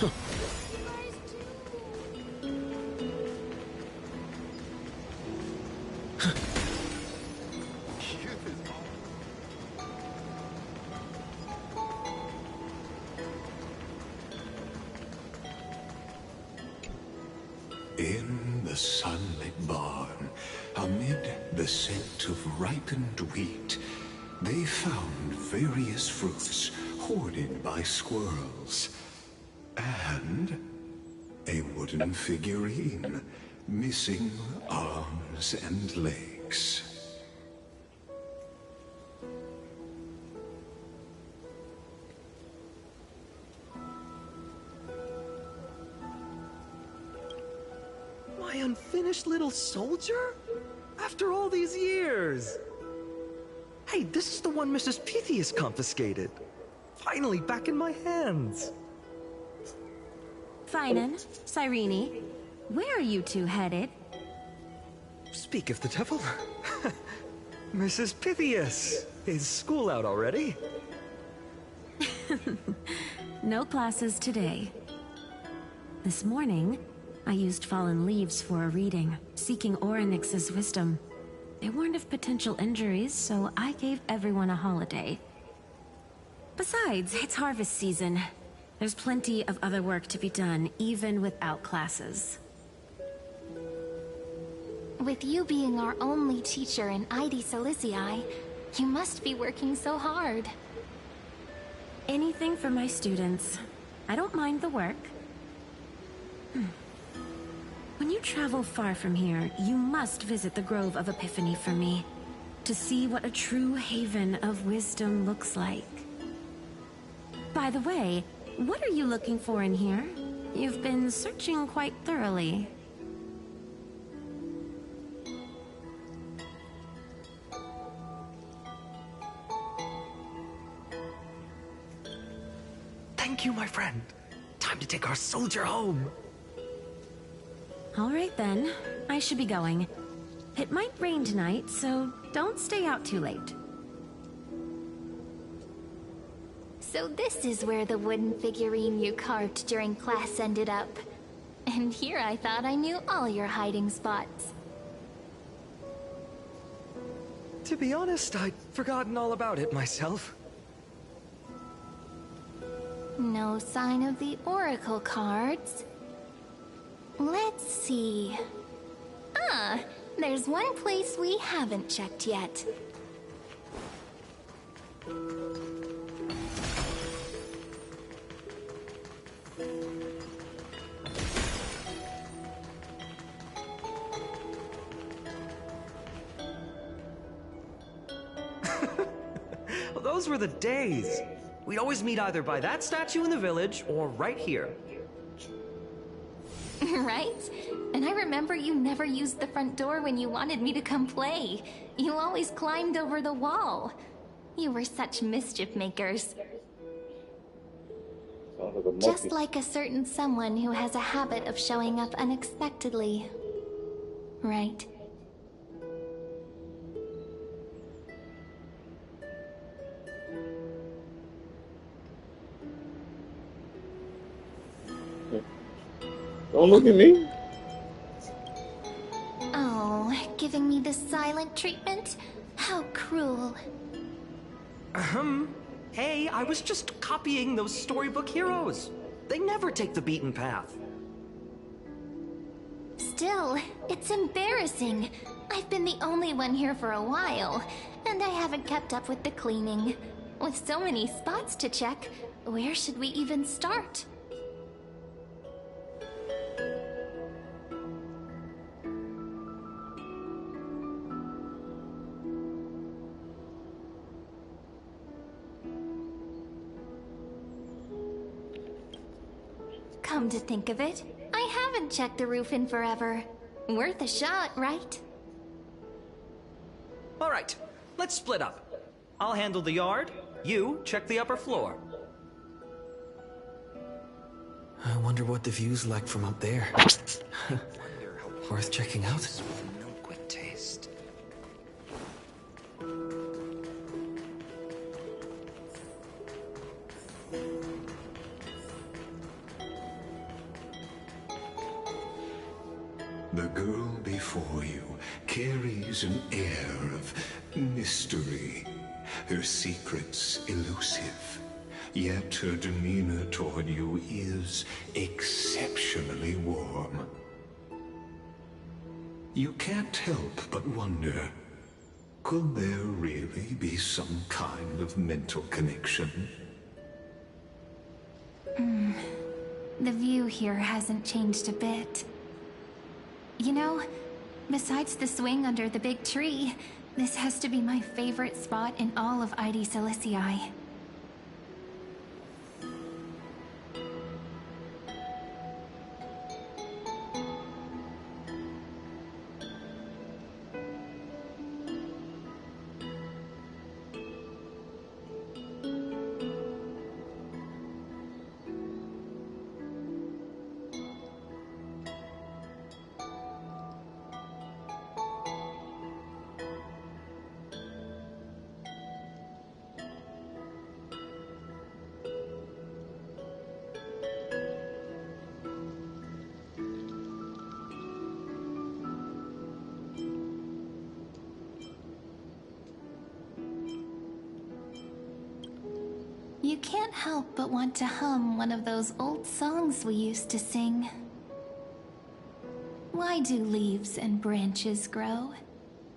In the sunlit barn, amid the scent of ripened wheat, they found various fruits hoarded by squirrels. And a wooden figurine, missing arms and legs. My unfinished little soldier? After all these years! Hey, this is the one Mrs. Pythias confiscated. Finally back in my hands. Finan, Cyrene, where are you two headed? Speak of the devil. Mrs. Pythias, is school out already? No classes today. This morning, I used fallen leaves for a reading, seeking Orynyx's wisdom. They warned of potential injuries, so I gave everyone a holiday. Besides, it's harvest season. There's plenty of other work to be done, even without classes. With you being our only teacher in ID Silicii, you must be working so hard. Anything for my students. I don't mind the work. When you travel far from here, you must visit the Grove of Epiphany for me, to see what a true haven of wisdom looks like. By the way, what are you looking for in here? You've been searching quite thoroughly. Thank you, my friend. Time to take our soldier home. All right then, I should be going. It might rain tonight, so don't stay out too late. So this is where the wooden figurine you carved during class ended up. And here I thought I knew all your hiding spots. To be honest, I'd forgotten all about it myself. No sign of the oracle cards. Let's see. Ah, there's one place we haven't checked yet. Well, those were the days. We'd always meet either by that statue in the village or right here. Right? And I remember you never used the front door when you wanted me to come play. You always climbed over the wall. You were such mischief makers. Sounds like a Just monkey. like a certain someone who has a habit of showing up unexpectedly. Right? Don't look at me. Oh, giving me this silent treatment? How cruel. Hey, I was just copying those storybook heroes. They never take the beaten path. Still, it's embarrassing. I've been the only one here for a while, and I haven't kept up with the cleaning. With so many spots to check, where should we even start? Come to think of it, I haven't checked the roof in forever. Worth a shot, right? All right, let's split up. I'll handle the yard. You check the upper floor. I wonder what the view's like from up there. Worth checking out. No quick taste. The girl before you carries an air of mystery, her secrets elusive, yet her demeanor toward you is exceptionally warm. You can't help but wonder, could there really be some kind of mental connection? The view here hasn't changed a bit. You know, besides the swing under the big tree, this has to be my favorite spot in all of ID Silicii. You can't help but want to hum one of those old songs we used to sing. Why do leaves and branches grow?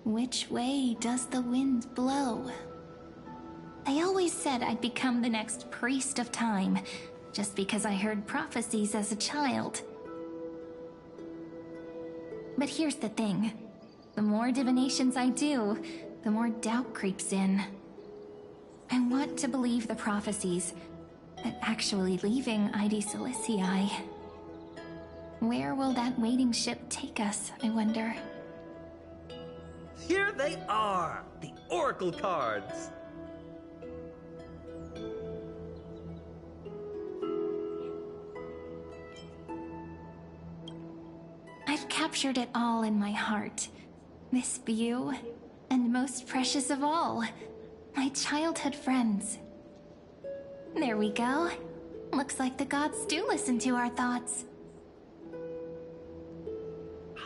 Which way does the wind blow? They always said I'd become the next priest of time, just because I heard prophecies as a child. But here's the thing. The more divinations I do, the more doubt creeps in. I want to believe the prophecies, but actually leaving ID Silicii. Where will that waiting ship take us, I wonder? Here they are! The Oracle cards! I've captured it all in my heart. This view, and most precious of all, my childhood friends. There we go. Looks like the gods do listen to our thoughts.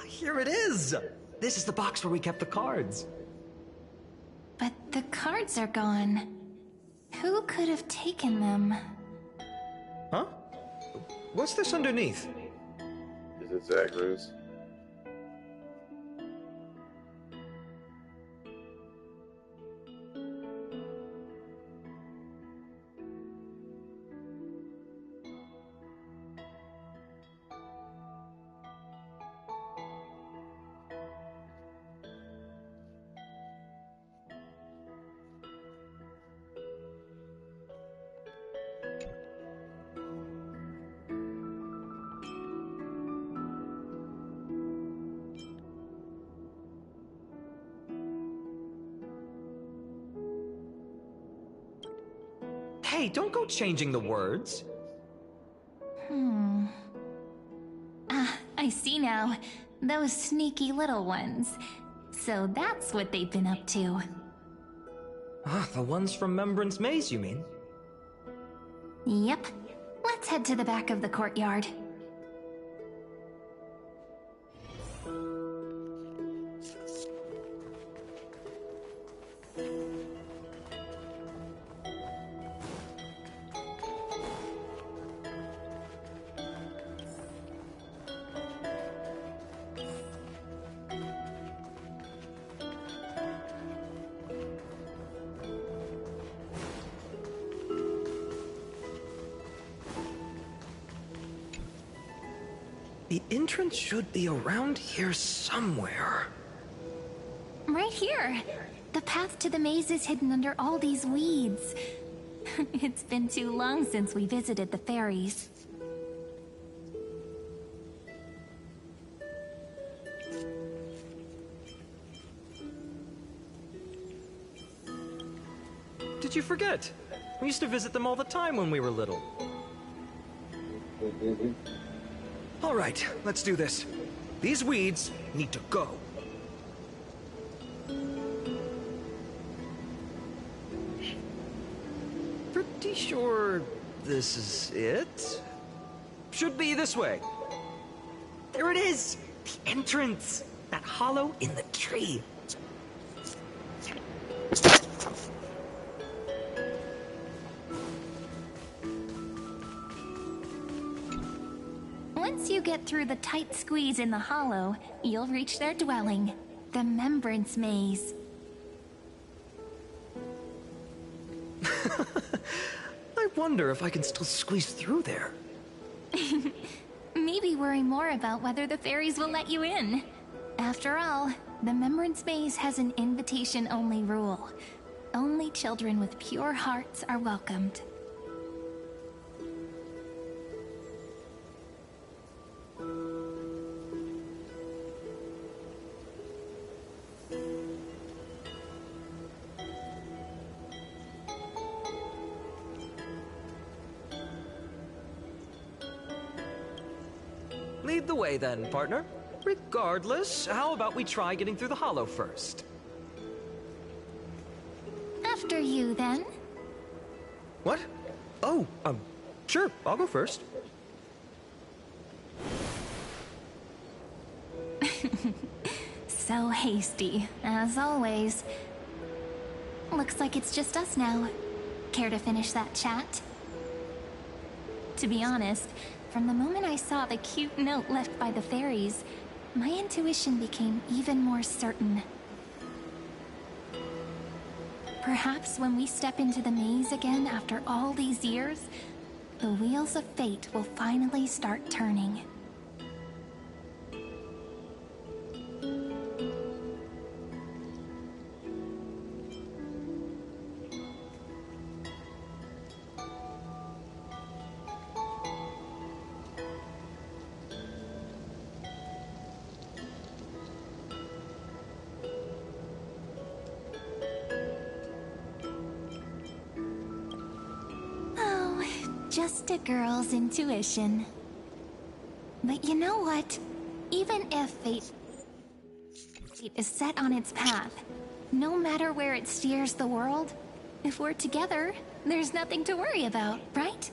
Here it is! This is the box where we kept the cards. But the cards are gone. Who could have taken them? Huh? What's this underneath? Is it Zagreus? Hey, don't go changing the words. I see now. Those sneaky little ones. So that's what they've been up to. Ah, the ones from Remembrance Maze, you mean? Yep. Let's head to the back of the courtyard. The entrance should be around here somewhere. Right here. The path to the maze is hidden under all these weeds. It's been too long since we visited the fairies. Did you forget? We used to visit them all the time when we were little. All right, let's do this. These weeds need to go. Pretty sure this is it? Should be this way. There it is! The entrance! That hollow in the tree. Once you get through the tight squeeze in the hollow, you'll reach their dwelling, the Membrance Maze. I wonder if I can still squeeze through there. Maybe worry more about whether the fairies will let you in. After all, the Membrance Maze has an invitation-only rule. Only children with pure hearts are welcomed. Lead the way then, partner. Regardless, how about we try getting through the hollow first? After you, then. What? Oh, sure, I'll go first. So hasty, as always. Looks like it's just us now. Care to finish that chat? To be honest, from the moment I saw the cute note left by the fairies, my intuition became even more certain. Perhaps when we step into the maze again after all these years, the wheels of fate will finally start turning. Just a girl's intuition. But you know what? Even if fate is set on its path, no matter where it steers the world, if we're together, there's nothing to worry about, right?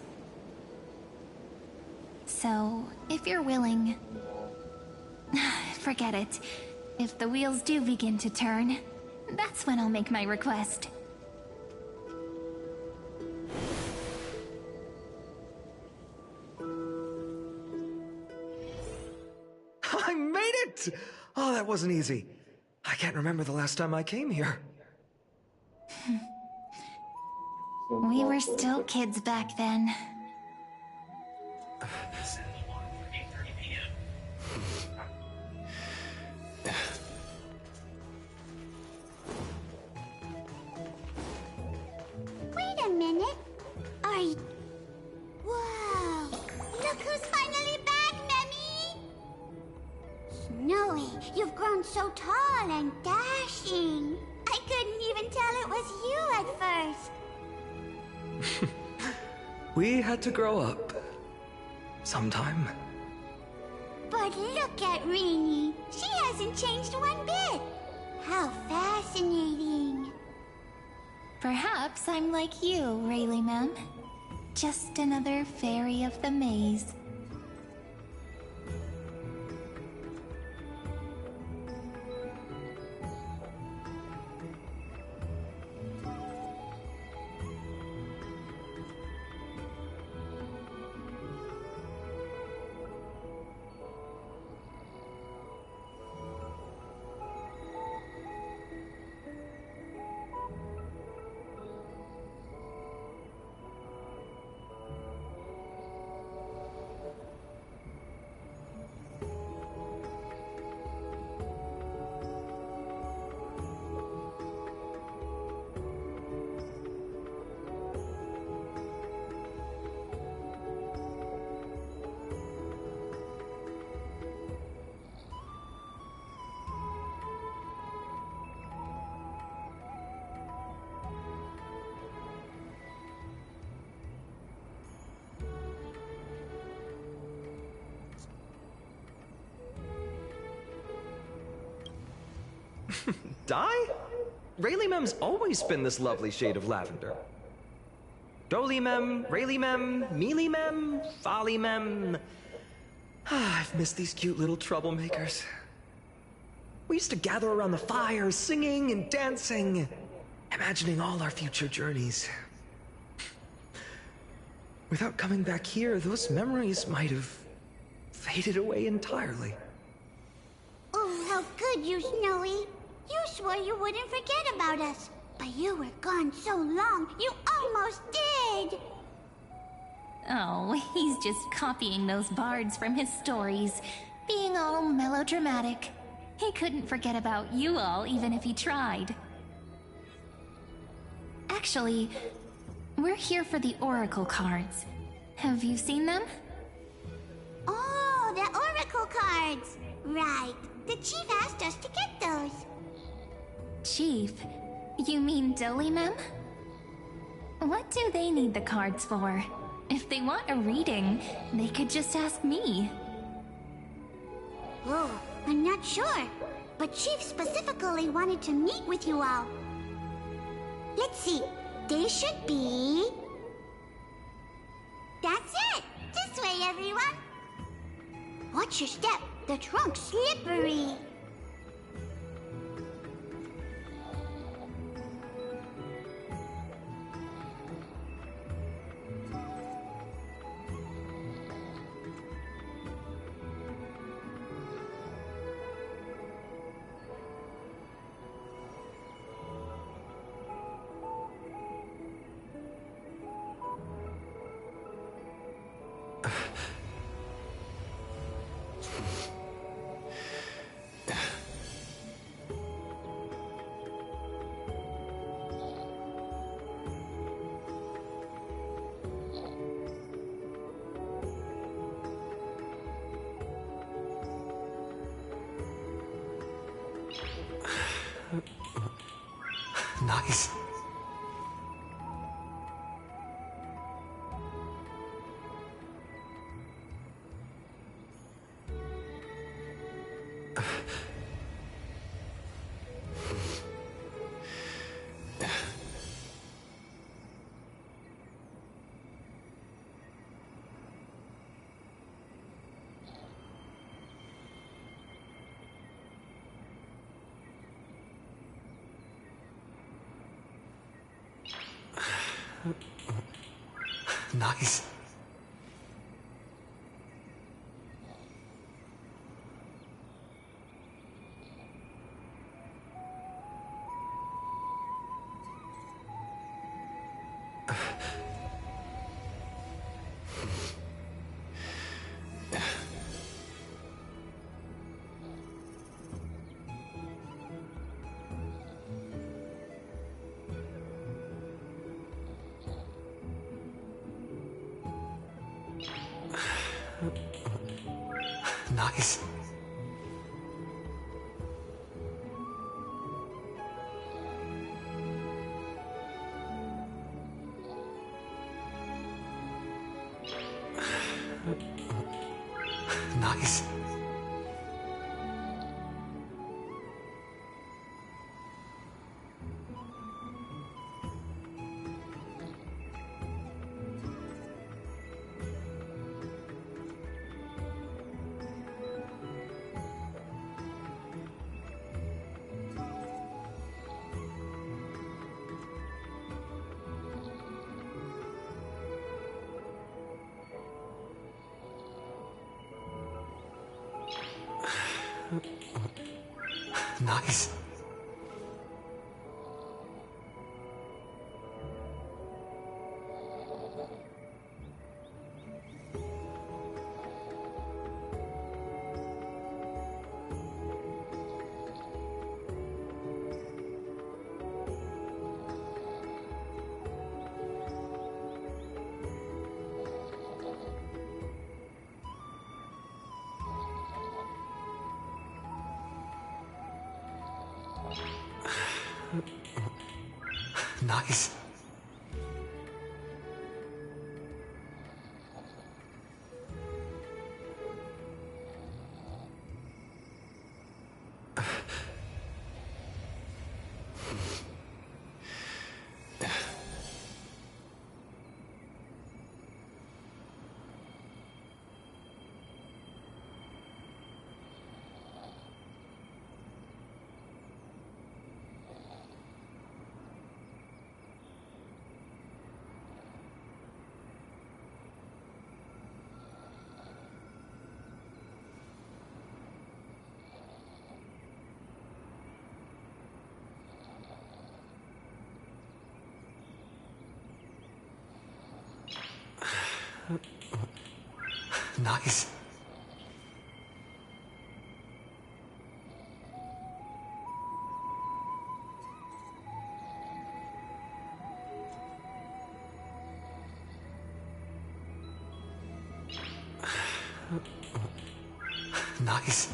So, if you're willing... forget it. If the wheels do begin to turn, that's when I'll make my request. I made it! Oh, that wasn't easy. I can't remember the last time I came here. We were still kids back then. Wait a minute. Whoa! Look who's finally back, Memmy! Snowy, you've grown so tall and dashing. I couldn't even tell it was you at first. We had to grow up. Sometime. But look at Rini. She hasn't changed one bit. How fascinating. Perhaps I'm like you, Rayleigh Mem. Just another fairy of the maze. Dye? Rayleigh Mem's always been this lovely shade of lavender. Doly Mem, Rayleigh Mem, Mealy Mem, Folly Mem. I've missed these cute little troublemakers. We used to gather around the fire, singing and dancing, imagining all our future journeys. Without coming back here, those memories might have faded away entirely. Oh, how good you, Snowy. You swore you wouldn't forget about us. But you were gone so long, you almost did. Oh, he's just copying those bards from his stories, being all melodramatic. He couldn't forget about you all even if he tried. Actually, we're here for the Oracle cards. Have you seen them? Oh, the Oracle cards. Right. The chief asked us to get those. Chief? You mean Dolimem? What do they need the cards for? If they want a reading, they could just ask me. Oh, I'm not sure. But Chief specifically wanted to meet with you all. Let's see. They should be... That's it! This way, everyone! Watch your step. The trunk's slippery. Nice. Nice. Nice. Nice. Nice. Nice. Nice. Nice.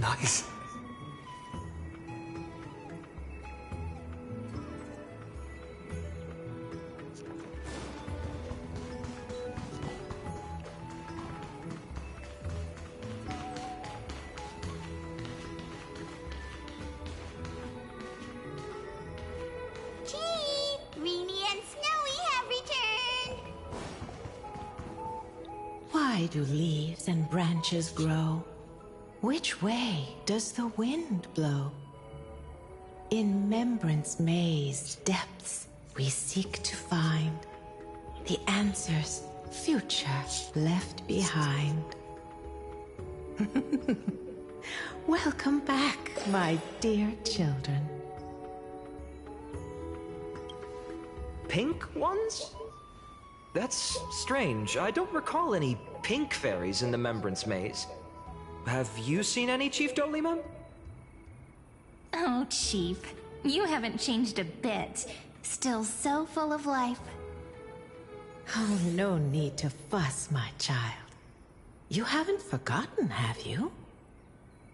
Nice. Chief, Rini and Snowy have returned. Why do leaves and branches grow? Which way does the wind blow? In Membrance Maze depths we seek to find the answers future left behind. Welcome back, my dear children. Pink ones? That's strange. I don't recall any pink fairies in the Membrance Maze. Have you seen any, Chief Dolima? Oh, Chief, you haven't changed a bit. Still so full of life. Oh, no need to fuss, my child. You haven't forgotten, have you?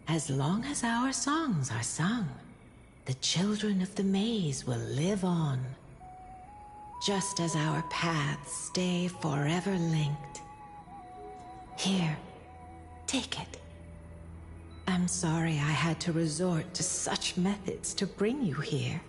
As long as our songs are sung, the children of the maze will live on. Just as our paths stay forever linked. Here, take it. I'm sorry I had to resort to such methods to bring you here.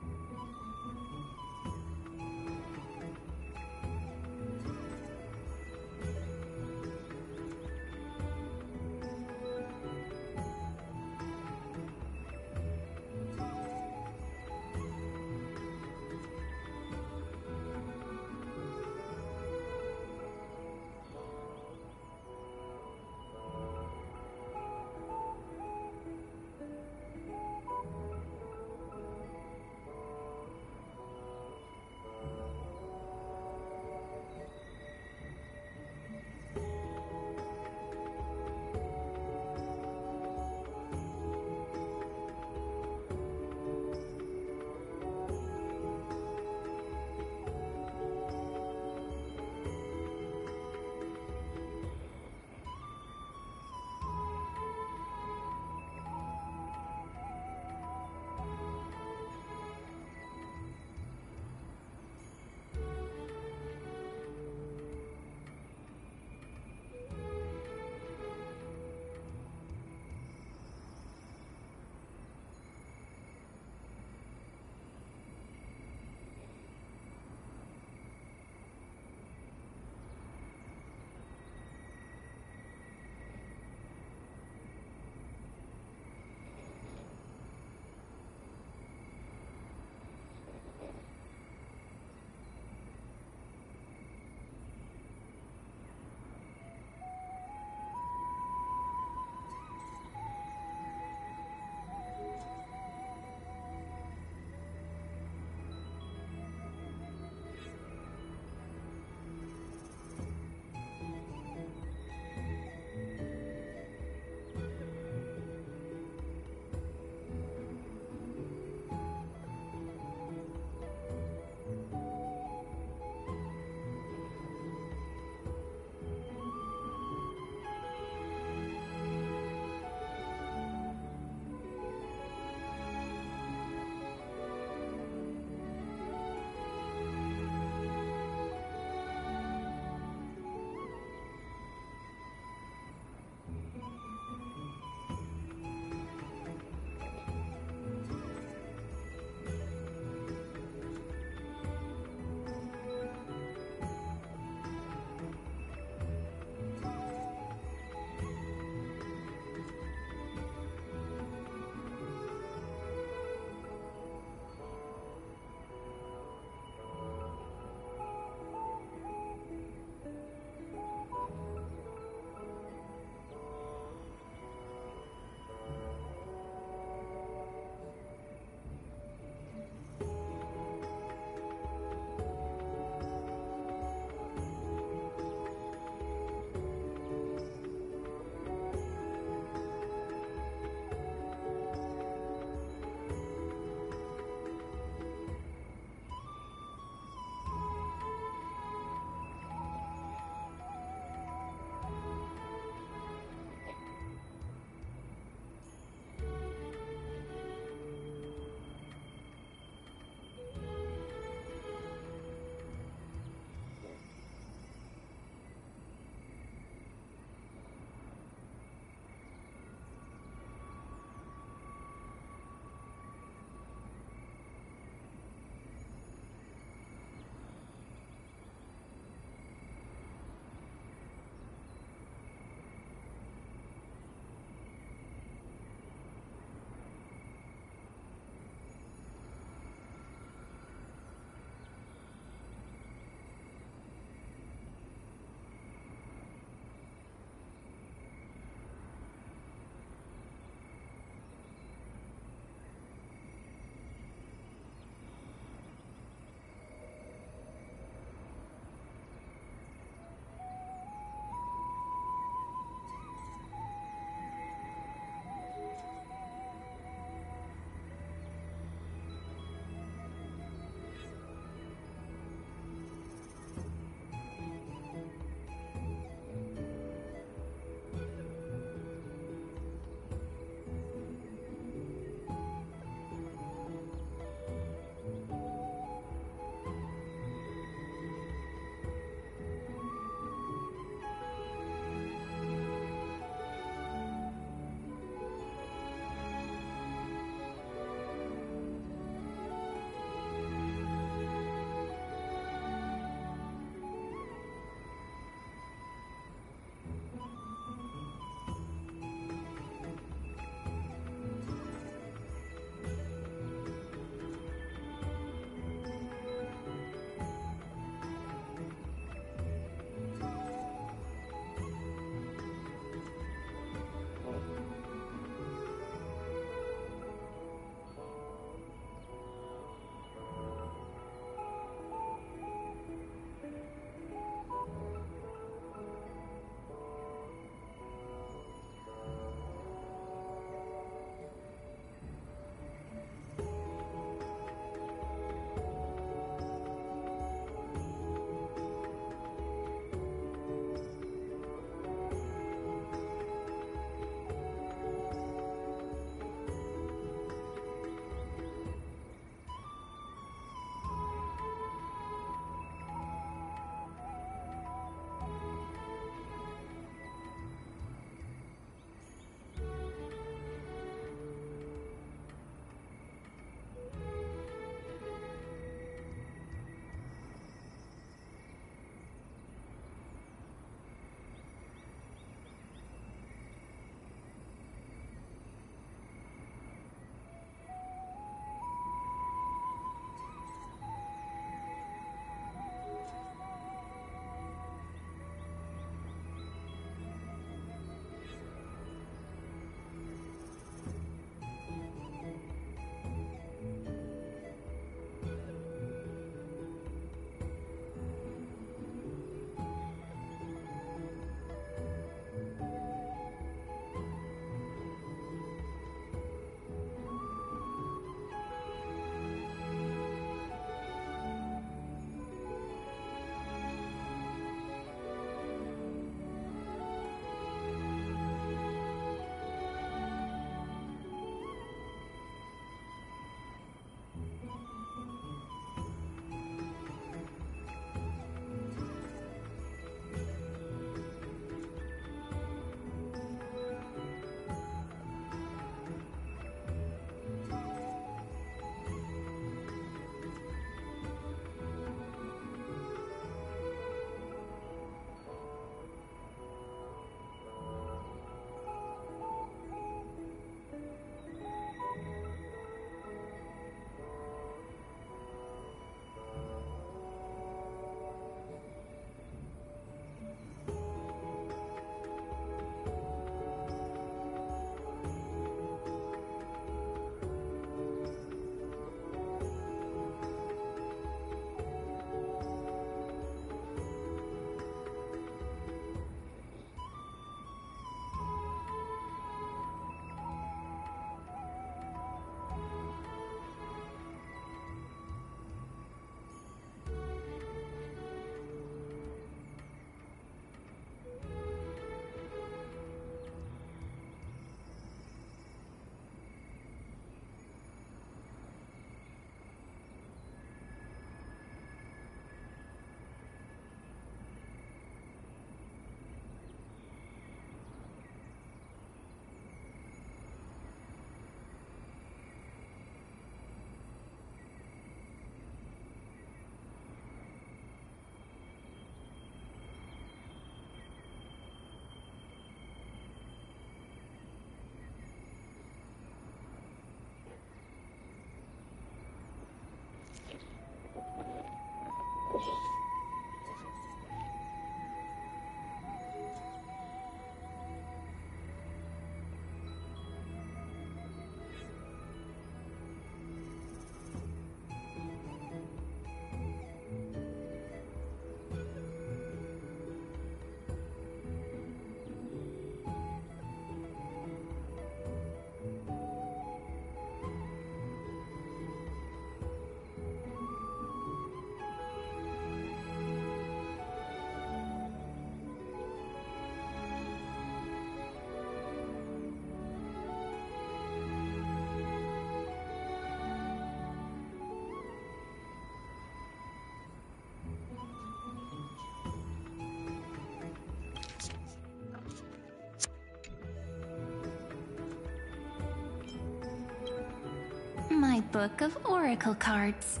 book of oracle cards.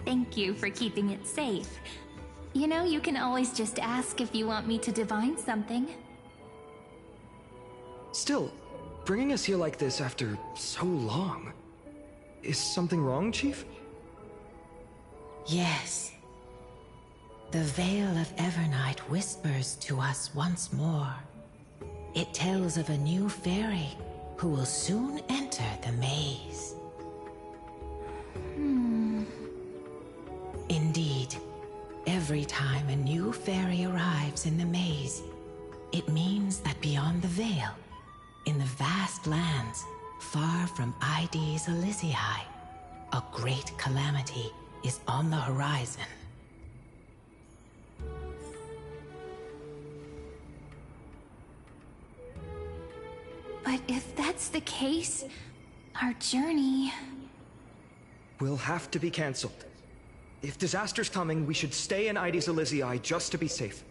Thank you for keeping it safe. You know, you can always just ask if you want me to divine something. Still, bringing us here like this after so long. Is something wrong, Chief? Yes. The Veil of Evernight whispers to us once more. It tells of a new fairy who will soon enter the maze. Indeed, every time a new fairy arrives in the maze, it means that beyond the veil, in the vast lands, far from Ides Elysiae, a great calamity is on the horizon. But if that's the case, our journey... Will have to be cancelled. If disaster's coming, we should stay in Ides Elysiae just to be safe.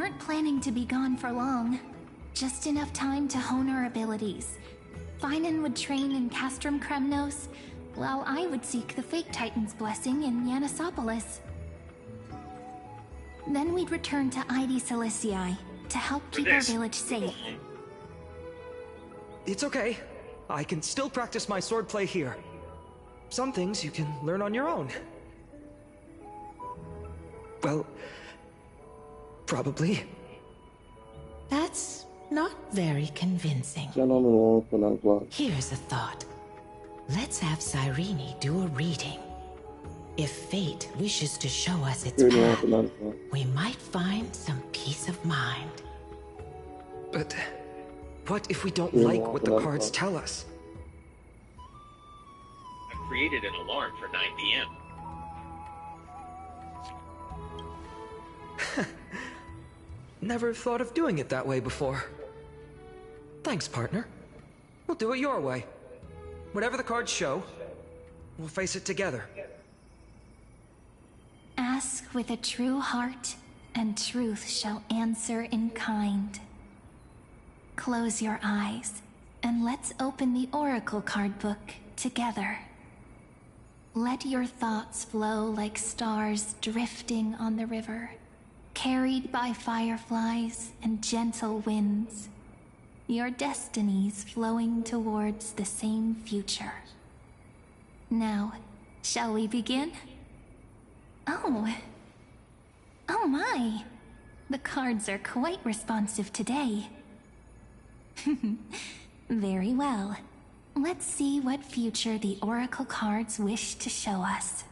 weren't planning to be gone for long. Just enough time to hone our abilities. Finan would train in Castrum Kremnos, while I would seek the Fake Titan's blessing in Yanisopolis. Then we'd return to ID Silicii to help keep our village safe. It's okay. I can still practice my swordplay here. Some things you can learn on your own. Well, probably. That's not very convincing. Here's a thought. Let's have Cyrene do a reading. If fate wishes to show us its path, we might find some peace of mind. But what if we don't like what the cards tell us? I've created an alarm for 9 p.m. Never thought of doing it that way before. Thanks, partner. We'll do it your way. Whatever the cards show, we'll face it together. Ask with a true heart, and truth shall answer in kind. Close your eyes, and let's open the Oracle card book together. Let your thoughts flow like stars drifting on the river, carried by fireflies and gentle winds. Your destinies flowing towards the same future. Now, shall we begin? Oh my! The cards are quite responsive today. Very well. Let's see what future the Oracle cards wish to show us.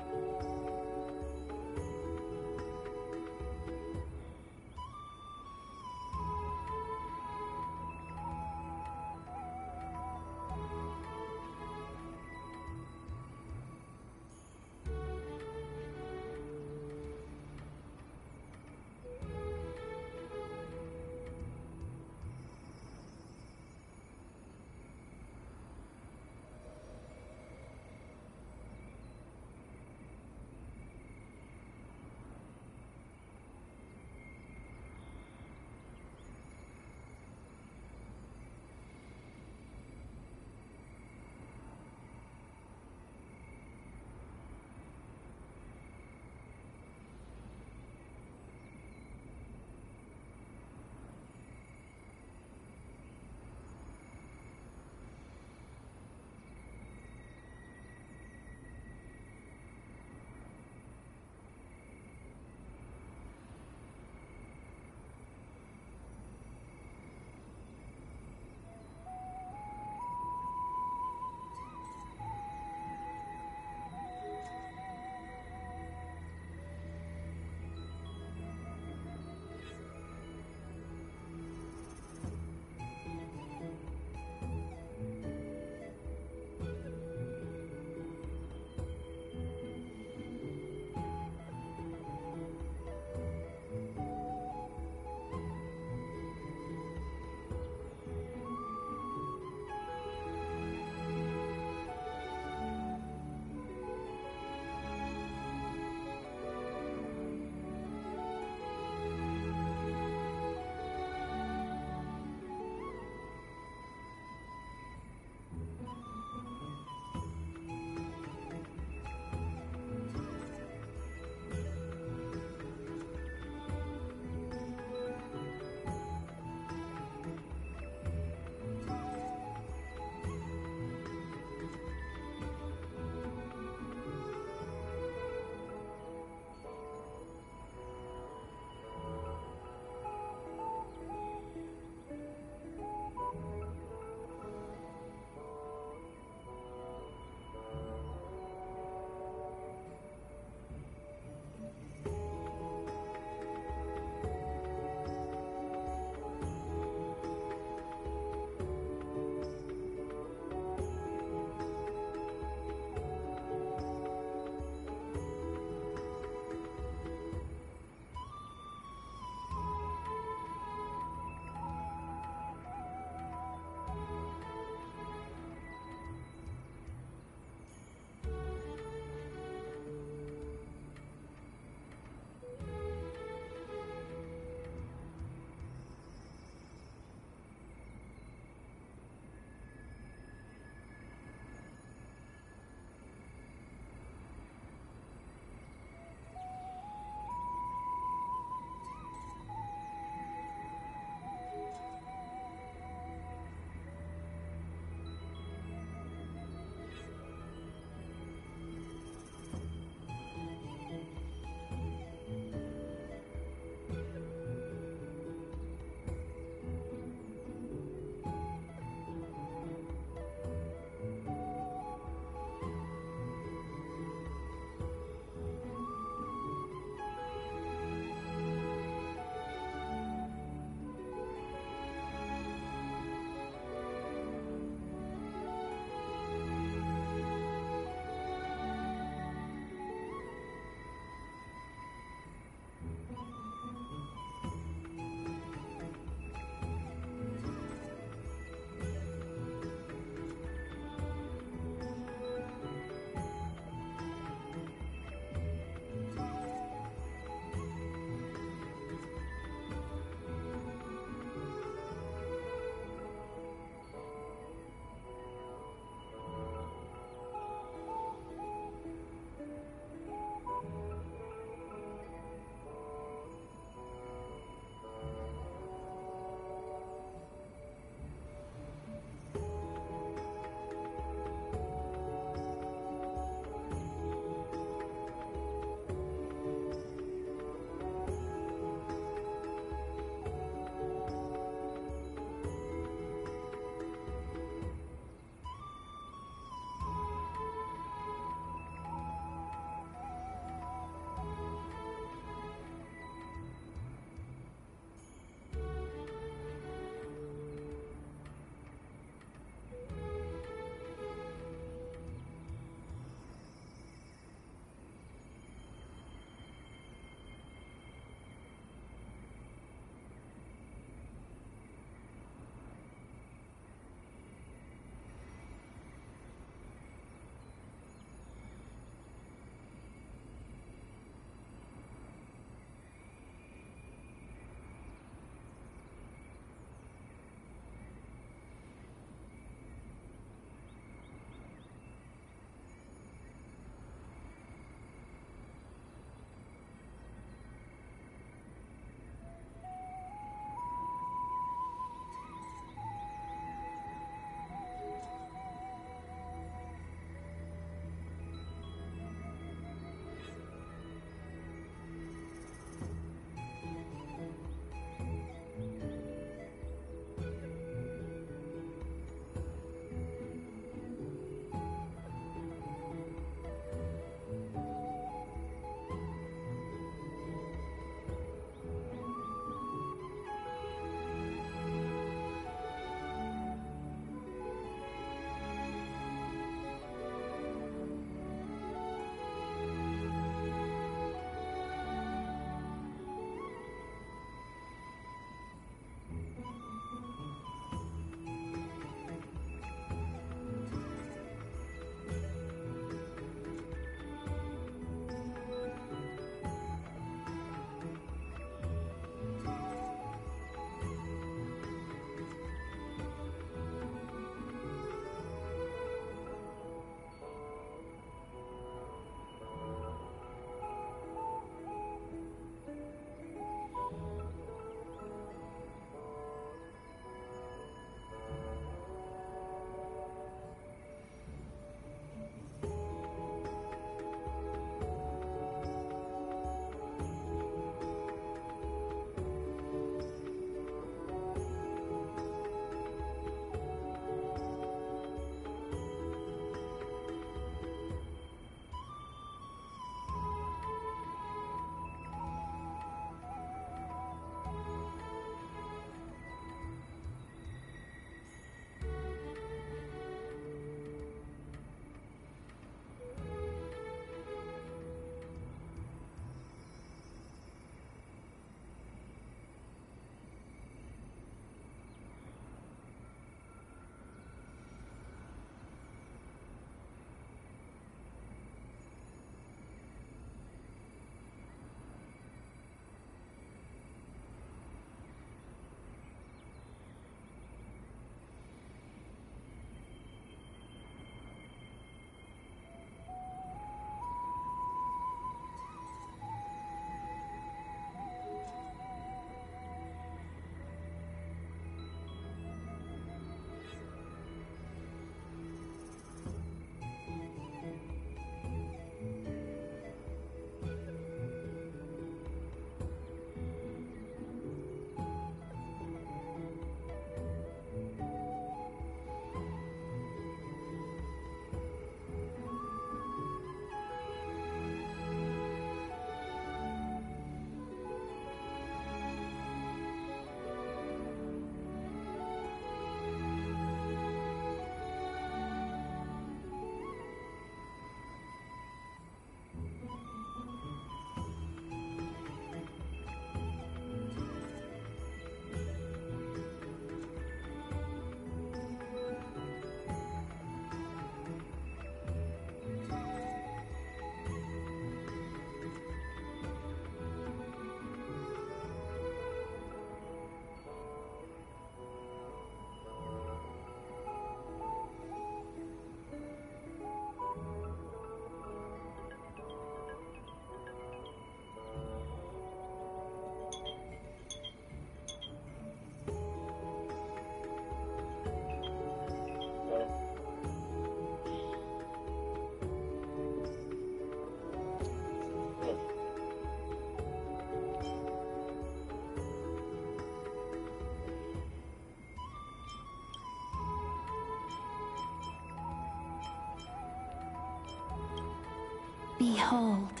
Behold,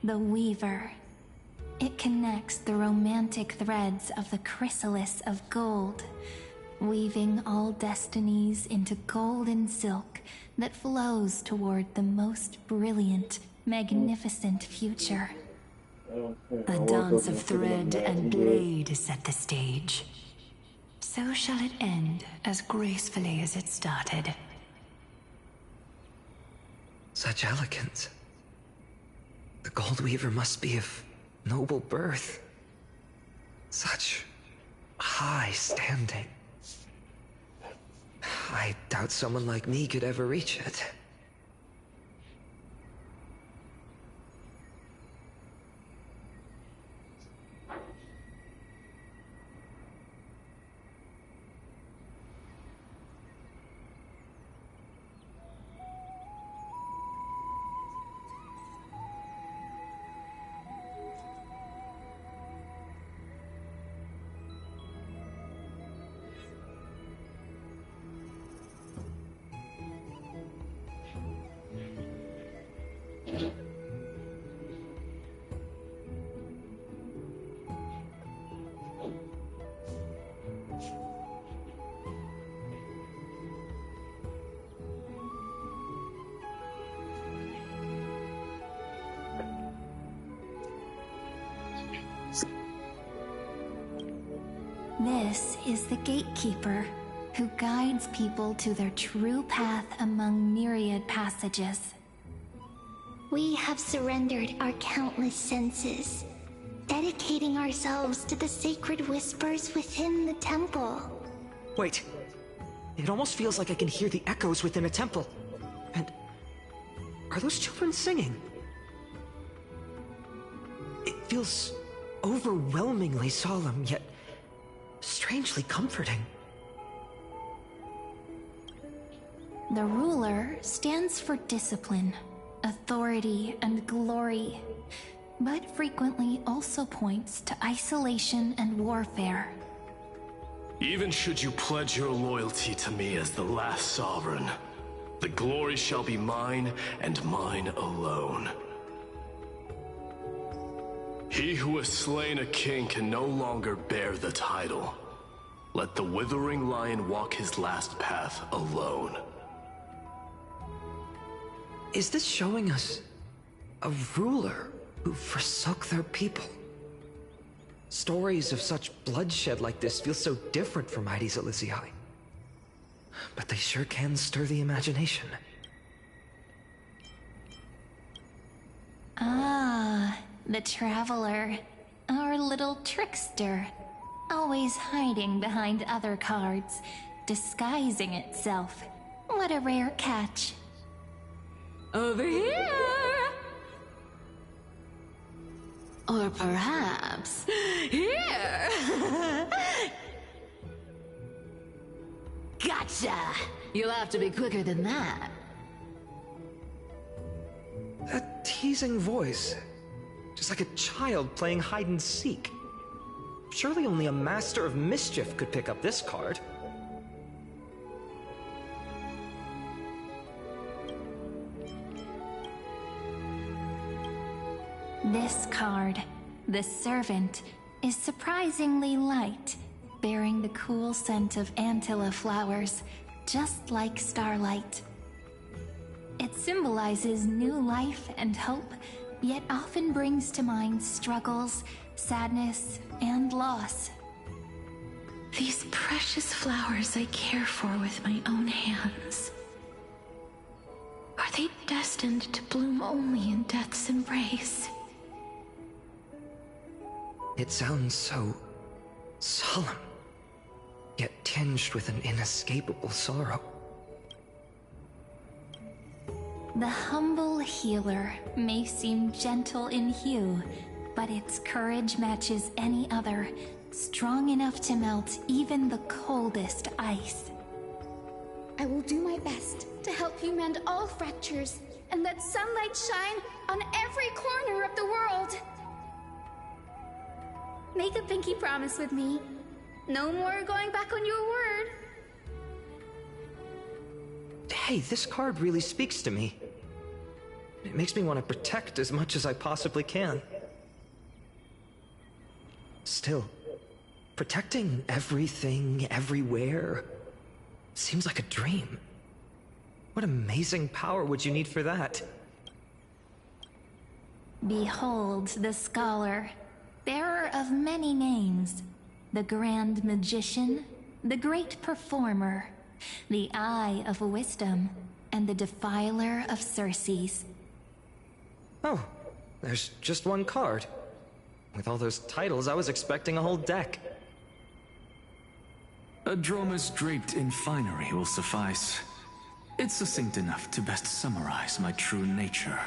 the Weaver. It connects the romantic threads of the chrysalis of gold, weaving all destinies into golden silk that flows toward the most brilliant, magnificent future. A dance of thread and blade set the stage. So shall it end as gracefully as it started. Such elegance. The Gold Weaver must be of noble birth. Such high standing. I doubt someone like me could ever reach it. This is the Gatekeeper, who guides people to their true path among myriad passages. We have surrendered our countless senses, dedicating ourselves to the sacred whispers within the temple. Wait. It almost feels like I can hear the echoes within a temple. And are those children singing? It feels overwhelmingly solemn, yet strangely comforting. The ruler stands for discipline, authority, and glory, but frequently also points to isolation and warfare. Even should you pledge your loyalty to me as the last sovereign, the glory shall be mine and mine alone. He who has slain a king can no longer bear the title. Let the withering lion walk his last path alone. Is this showing us a ruler who forsook their people? Stories of such bloodshed like this feel so different from Heidi's Elysiae. But they sure can stir the imagination. Ah, the Traveler. Our little trickster. Always hiding behind other cards, disguising itself. What a rare catch. Over here! Or perhaps here! Gotcha! You'll have to be quicker than that. That teasing voice. Just like a child playing hide and seek. Surely only a master of mischief could pick up this card. This card, the Servant, is surprisingly light, bearing the cool scent of Antilla flowers, just like starlight. It symbolizes new life and hope, yet often brings to mind struggles, sadness, and loss. These precious flowers I care for with my own hands. Are they destined to bloom only in death's embrace? It sounds so solemn, yet tinged with an inescapable sorrow. The humble healer may seem gentle in hue, but its courage matches any other, strong enough to melt even the coldest ice. I will do my best to help you mend all fractures and let sunlight shine on every corner of the world. Make a pinky promise with me. No more going back on your word. Hey, this card really speaks to me. It makes me want to protect as much as I possibly can. Still, protecting everything, everywhere, seems like a dream. What amazing power would you need for that? Behold the scholar, bearer of many names, the grand magician, the great performer, the eye of wisdom, and the defiler of Circes. Oh, there's just one card. With all those titles, I was expecting a whole deck. A Dromus draped in finery will suffice. It's succinct enough to best summarize my true nature.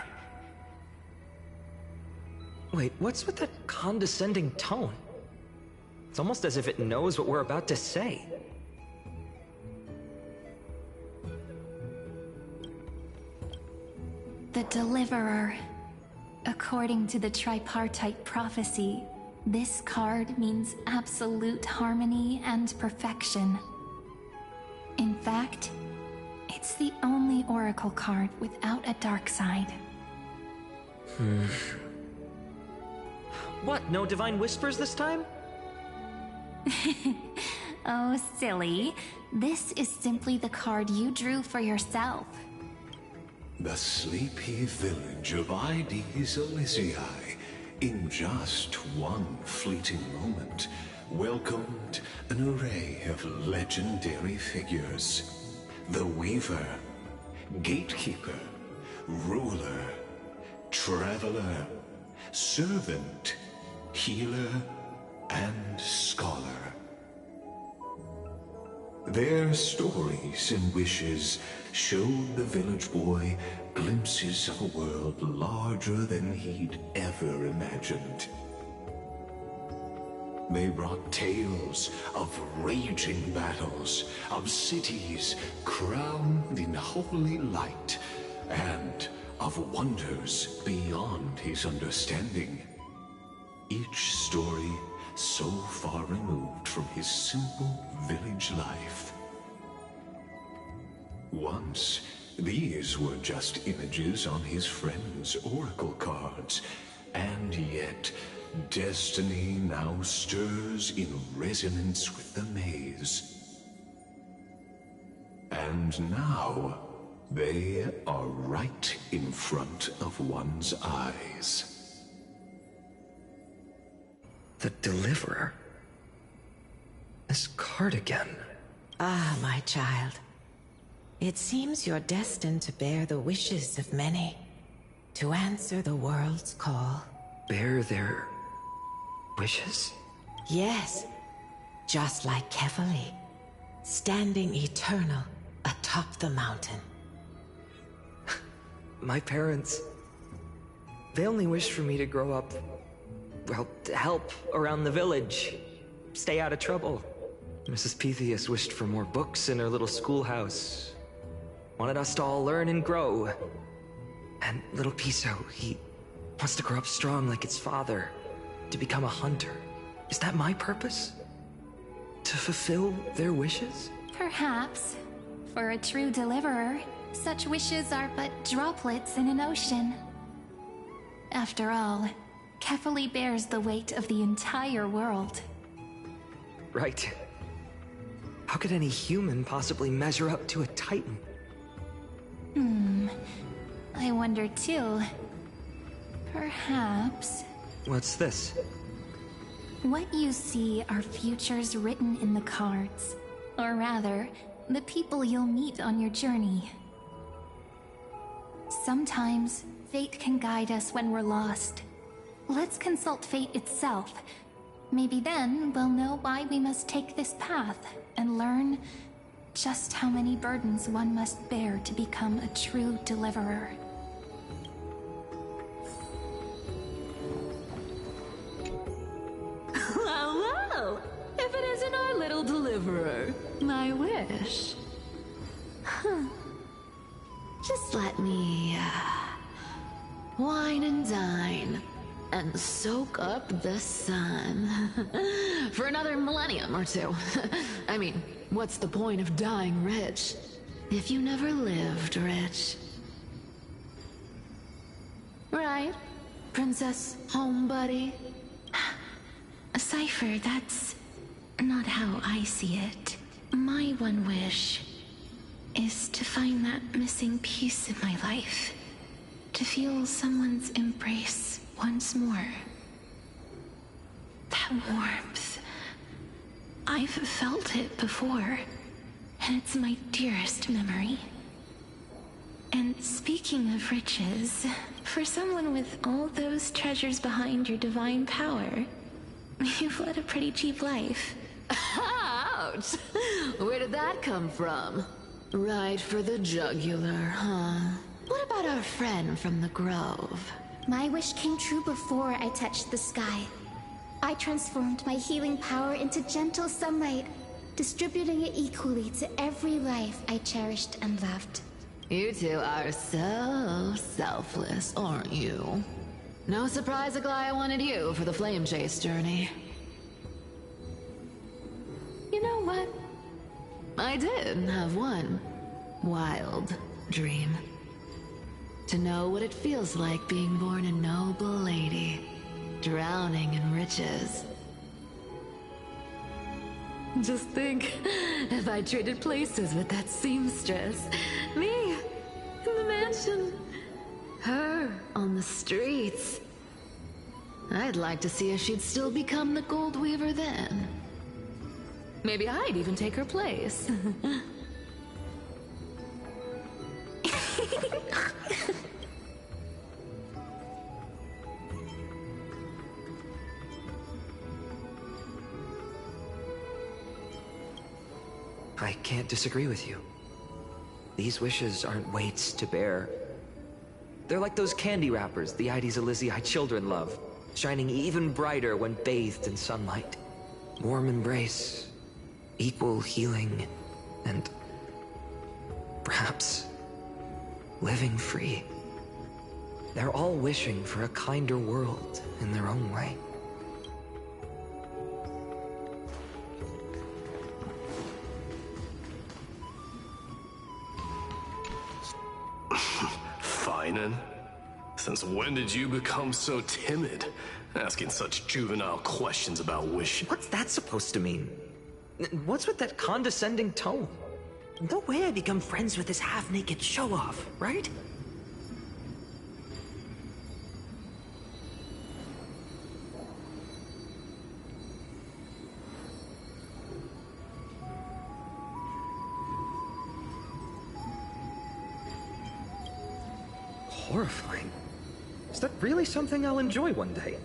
Wait, what's with that condescending tone? It's almost as if it knows what we're about to say. The Deliverer. According to the tripartite prophecy, this card means absolute harmony and perfection. In fact, it's the only oracle card without a dark side. What, no divine whispers this time? Oh, silly. This is simply the card you drew for yourself. The sleepy village of Ides Elysiae, in just one fleeting moment, welcomed an array of legendary figures. The Weaver, Gatekeeper, Ruler, Traveler, Servant, Healer, and Scholar. Their stories and wishes showed the village boy glimpses of a world larger than he'd ever imagined. They brought tales of raging battles, of cities crowned in holy light, and of wonders beyond his understanding. Each story so far removed from his simple village life. Once, these were just images on his friend's oracle cards, and yet destiny now stirs in resonance with the maze. And now, they are right in front of one's eyes. The Deliverer? This card again. Ah, my child. It seems you're destined to bear the wishes of many, to answer the world's call. Bear their wishes? Yes, just like Kefali, standing eternal atop the mountain. My parents, they only wished for me to grow up, well, to help around the village, stay out of trouble. Mrs. Pythias wished for more books in her little schoolhouse, wanted us to all learn and grow. And little Piso, he wants to grow up strong like his father, to become a hunter. Is that my purpose? To fulfill their wishes? Perhaps. For a true deliverer, such wishes are but droplets in an ocean. After all, Kefali bears the weight of the entire world. Right. How could any human possibly measure up to a Titan? I wonder too. Perhaps... What's this? What you see are futures written in the cards. Or rather, the people you'll meet on your journey. Sometimes, fate can guide us when we're lost. Let's consult fate itself. Maybe then we'll know why we must take this path and learn just how many burdens one must bear to become a true deliverer. Well, if it isn't our little deliverer, my wish. Just let me, wine and dine, and soak up the sun. For another millennium or two. I mean, what's the point of dying rich if you never lived rich? Right, Princess Homebuddy? Cypher, that's not how I see it. My one wish is to find that missing piece in my life. To feel someone's embrace once more. That warmth. I've felt it before, and it's my dearest memory. And speaking of riches, for someone with all those treasures behind your divine power, you've led a pretty cheap life. Ouch! Where did that come from? Right for the jugular, huh? What about our friend from the Grove? My wish came true before I touched the sky. I transformed my healing power into gentle sunlight, distributing it equally to every life I cherished and loved. You two are so selfless, aren't you? No surprise Aglaya wanted you for the flame chase journey. You know what? I did have one wild dream. To know what it feels like being born a noble lady, drowning in riches. Just think, if I traded places with that seamstress, me in the mansion, her on the streets. I'd like to see if she'd still become the Gold Weaver then. Maybe I'd even take her place. I can't disagree with you. These wishes aren't weights to bear. They're like those candy wrappers the Ides Elysiae children love, shining even brighter when bathed in sunlight. Warm embrace, equal healing, and perhaps living free. They're all wishing for a kinder world in their own way. Finan? Since when did you become so timid? Asking such juvenile questions about wishes. What's that supposed to mean? What's with that condescending tone? No way I become friends with this half-naked show-off, right? Horrifying. Is that really something I'll enjoy one day?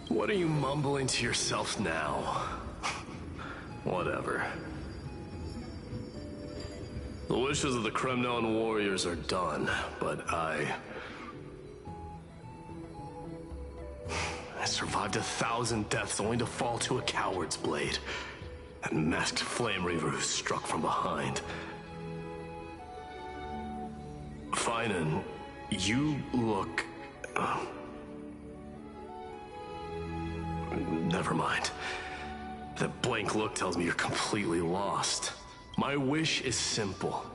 What are you mumbling to yourself now? Whatever. The wishes of the Kremnon warriors are done, but I survived 1,000 deaths only to fall to a coward's blade. That masked flame reaver who struck from behind. Finan, you look... Never mind. That blank look tells me you're completely lost. My wish is simple.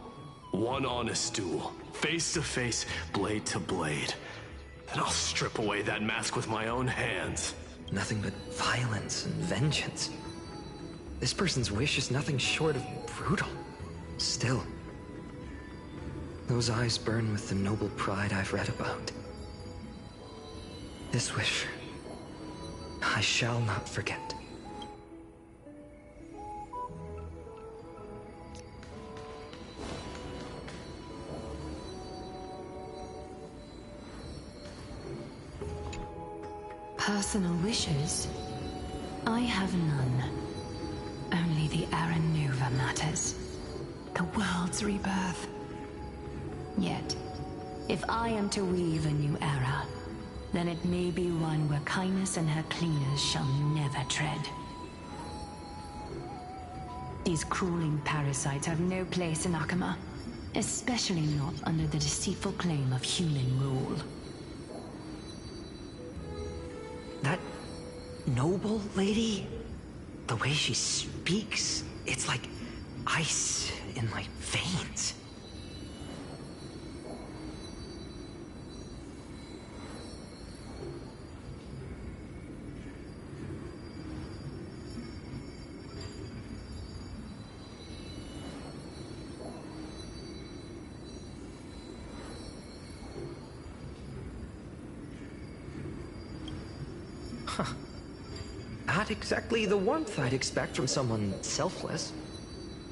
One honest duel. Face to face, blade to blade. Then I'll strip away that mask with my own hands. Nothing but violence and vengeance. This person's wish is nothing short of brutal. Still, those eyes burn with the noble pride I've read about. This wish, I shall not forget. Personal wishes? I have none. Only the Aranuva matters. The world's rebirth. Yet, if I am to weave a new era, then it may be one where kindness and her cleaners shall never tread. These crawling parasites have no place in Akama, especially not under the deceitful claim of human rule. That noble lady, the way she speaks, it's like ice in my veins. Not exactly the warmth I'd expect from someone selfless.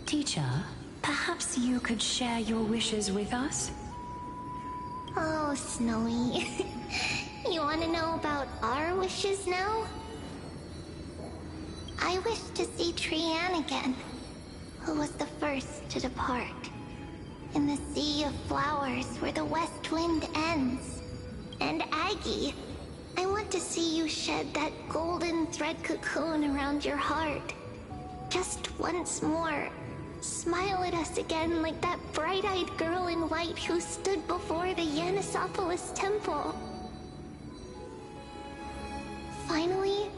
Teacher, perhaps you could share your wishes with us? Oh, Snowy. You want to know about our wishes now? I wish to see Trianne again, who was the first to depart. In the sea of flowers where the west wind ends. And Aggie, I want to see you shed that golden thread cocoon around your heart. Just once more. Smile at us again like that bright-eyed girl in white who stood before the Yanisopolis temple. Finally,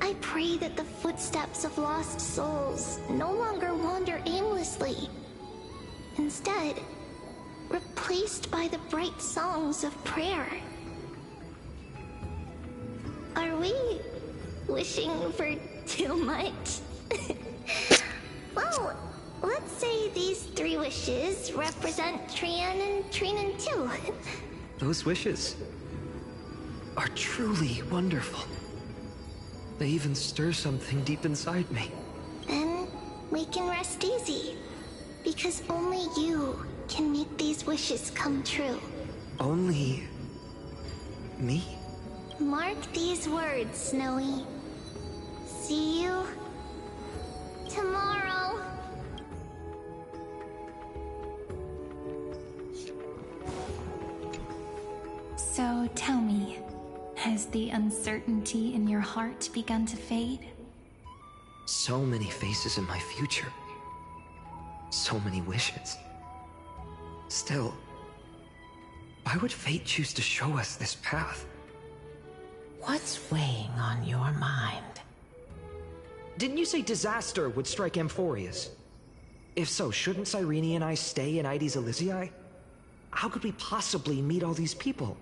I pray that the footsteps of lost souls no longer wander aimlessly. Instead, replaced by the bright songs of prayer. Are we wishing for too much? Well, let's say these 3 wishes represent Trianne and Trinan too. Those wishes are truly wonderful. They even stir something deep inside me. Then we can rest easy, because only you can make these wishes come true. Only me? Mark these words, Snowy. See you tomorrow. So tell me, has the uncertainty in your heart begun to fade? So many faces in my future. So many wishes. Still, why would fate choose to show us this path? What's weighing on your mind? Didn't you say disaster would strike Amphorius? If so, shouldn't Cyrene and I stay in Aides Elysiae? How could we possibly meet all these people?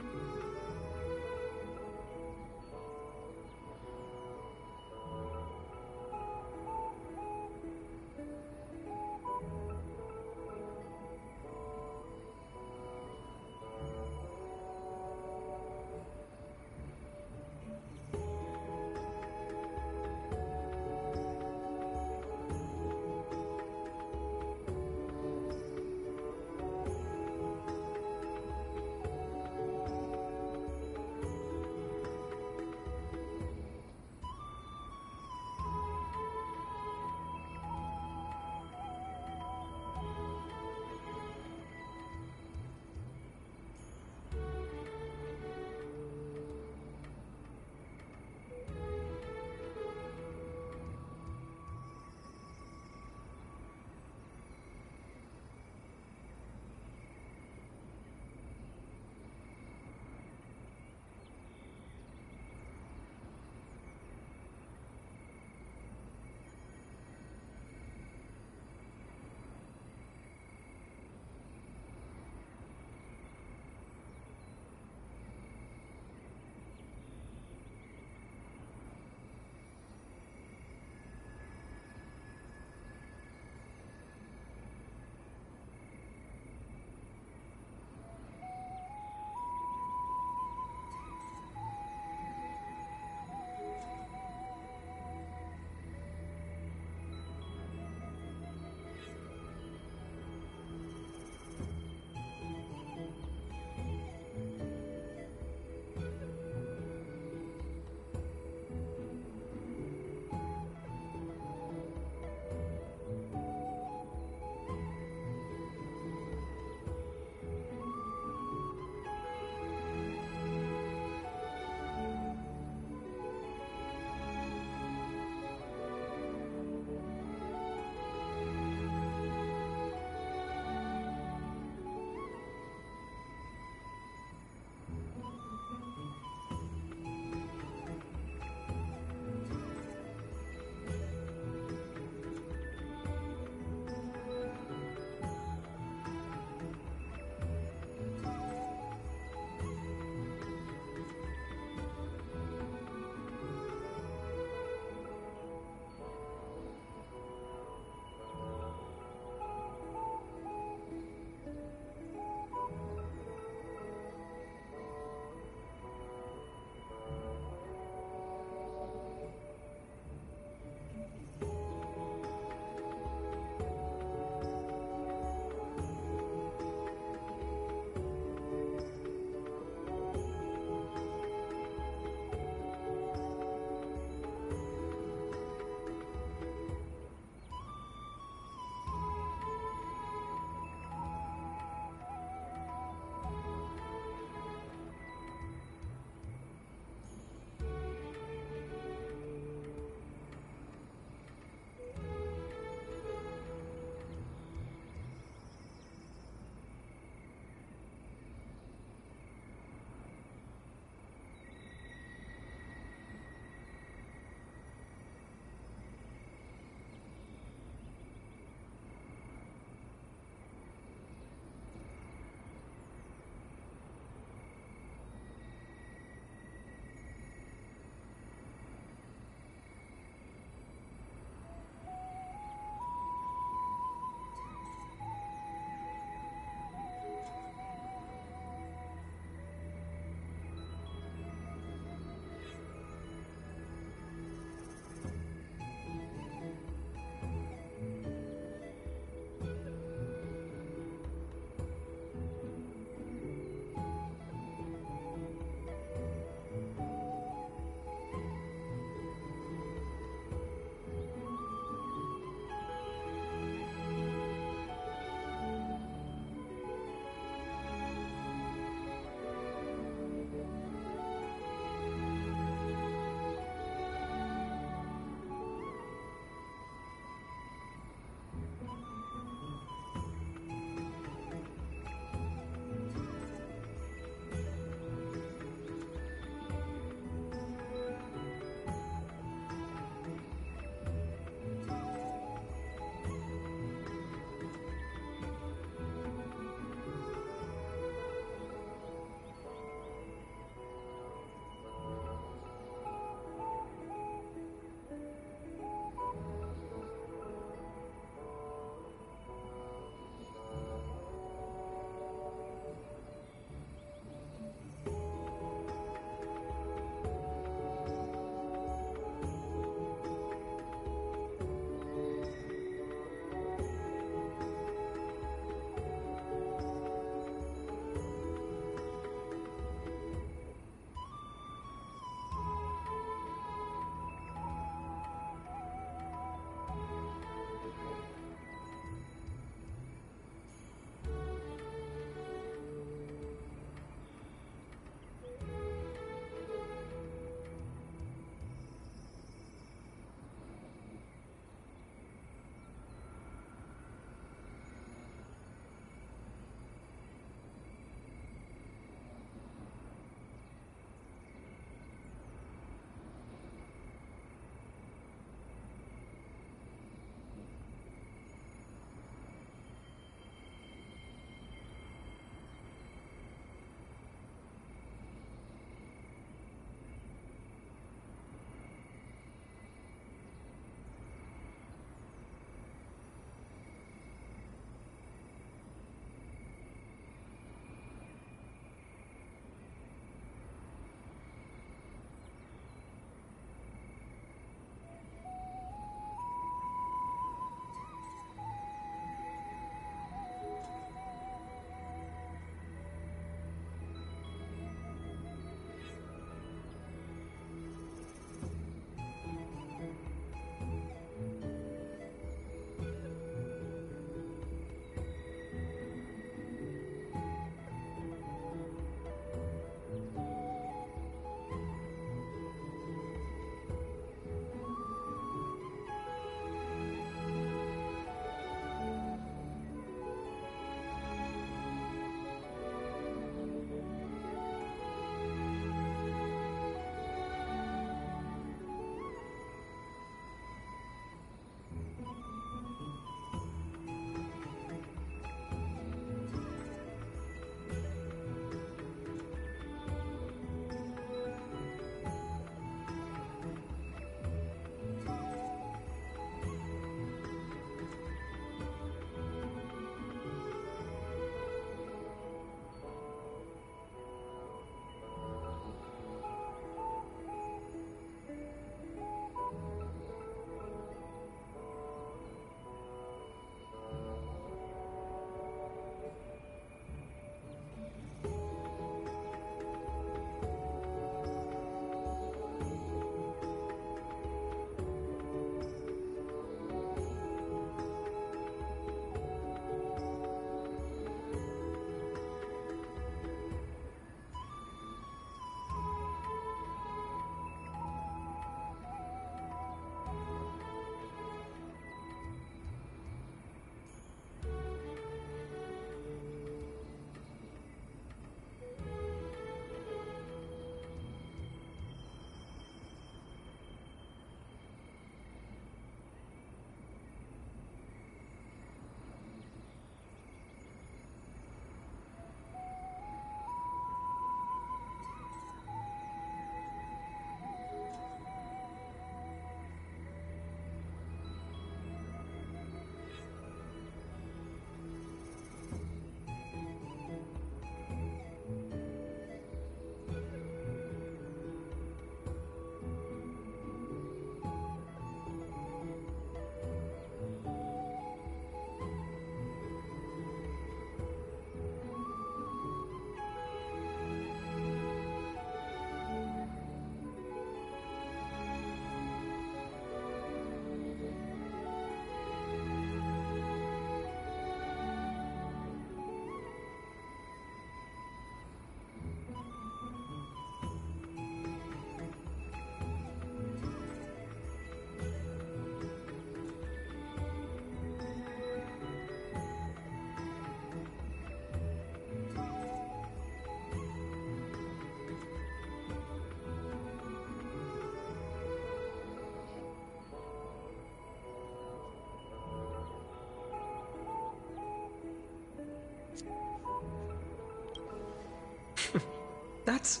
That's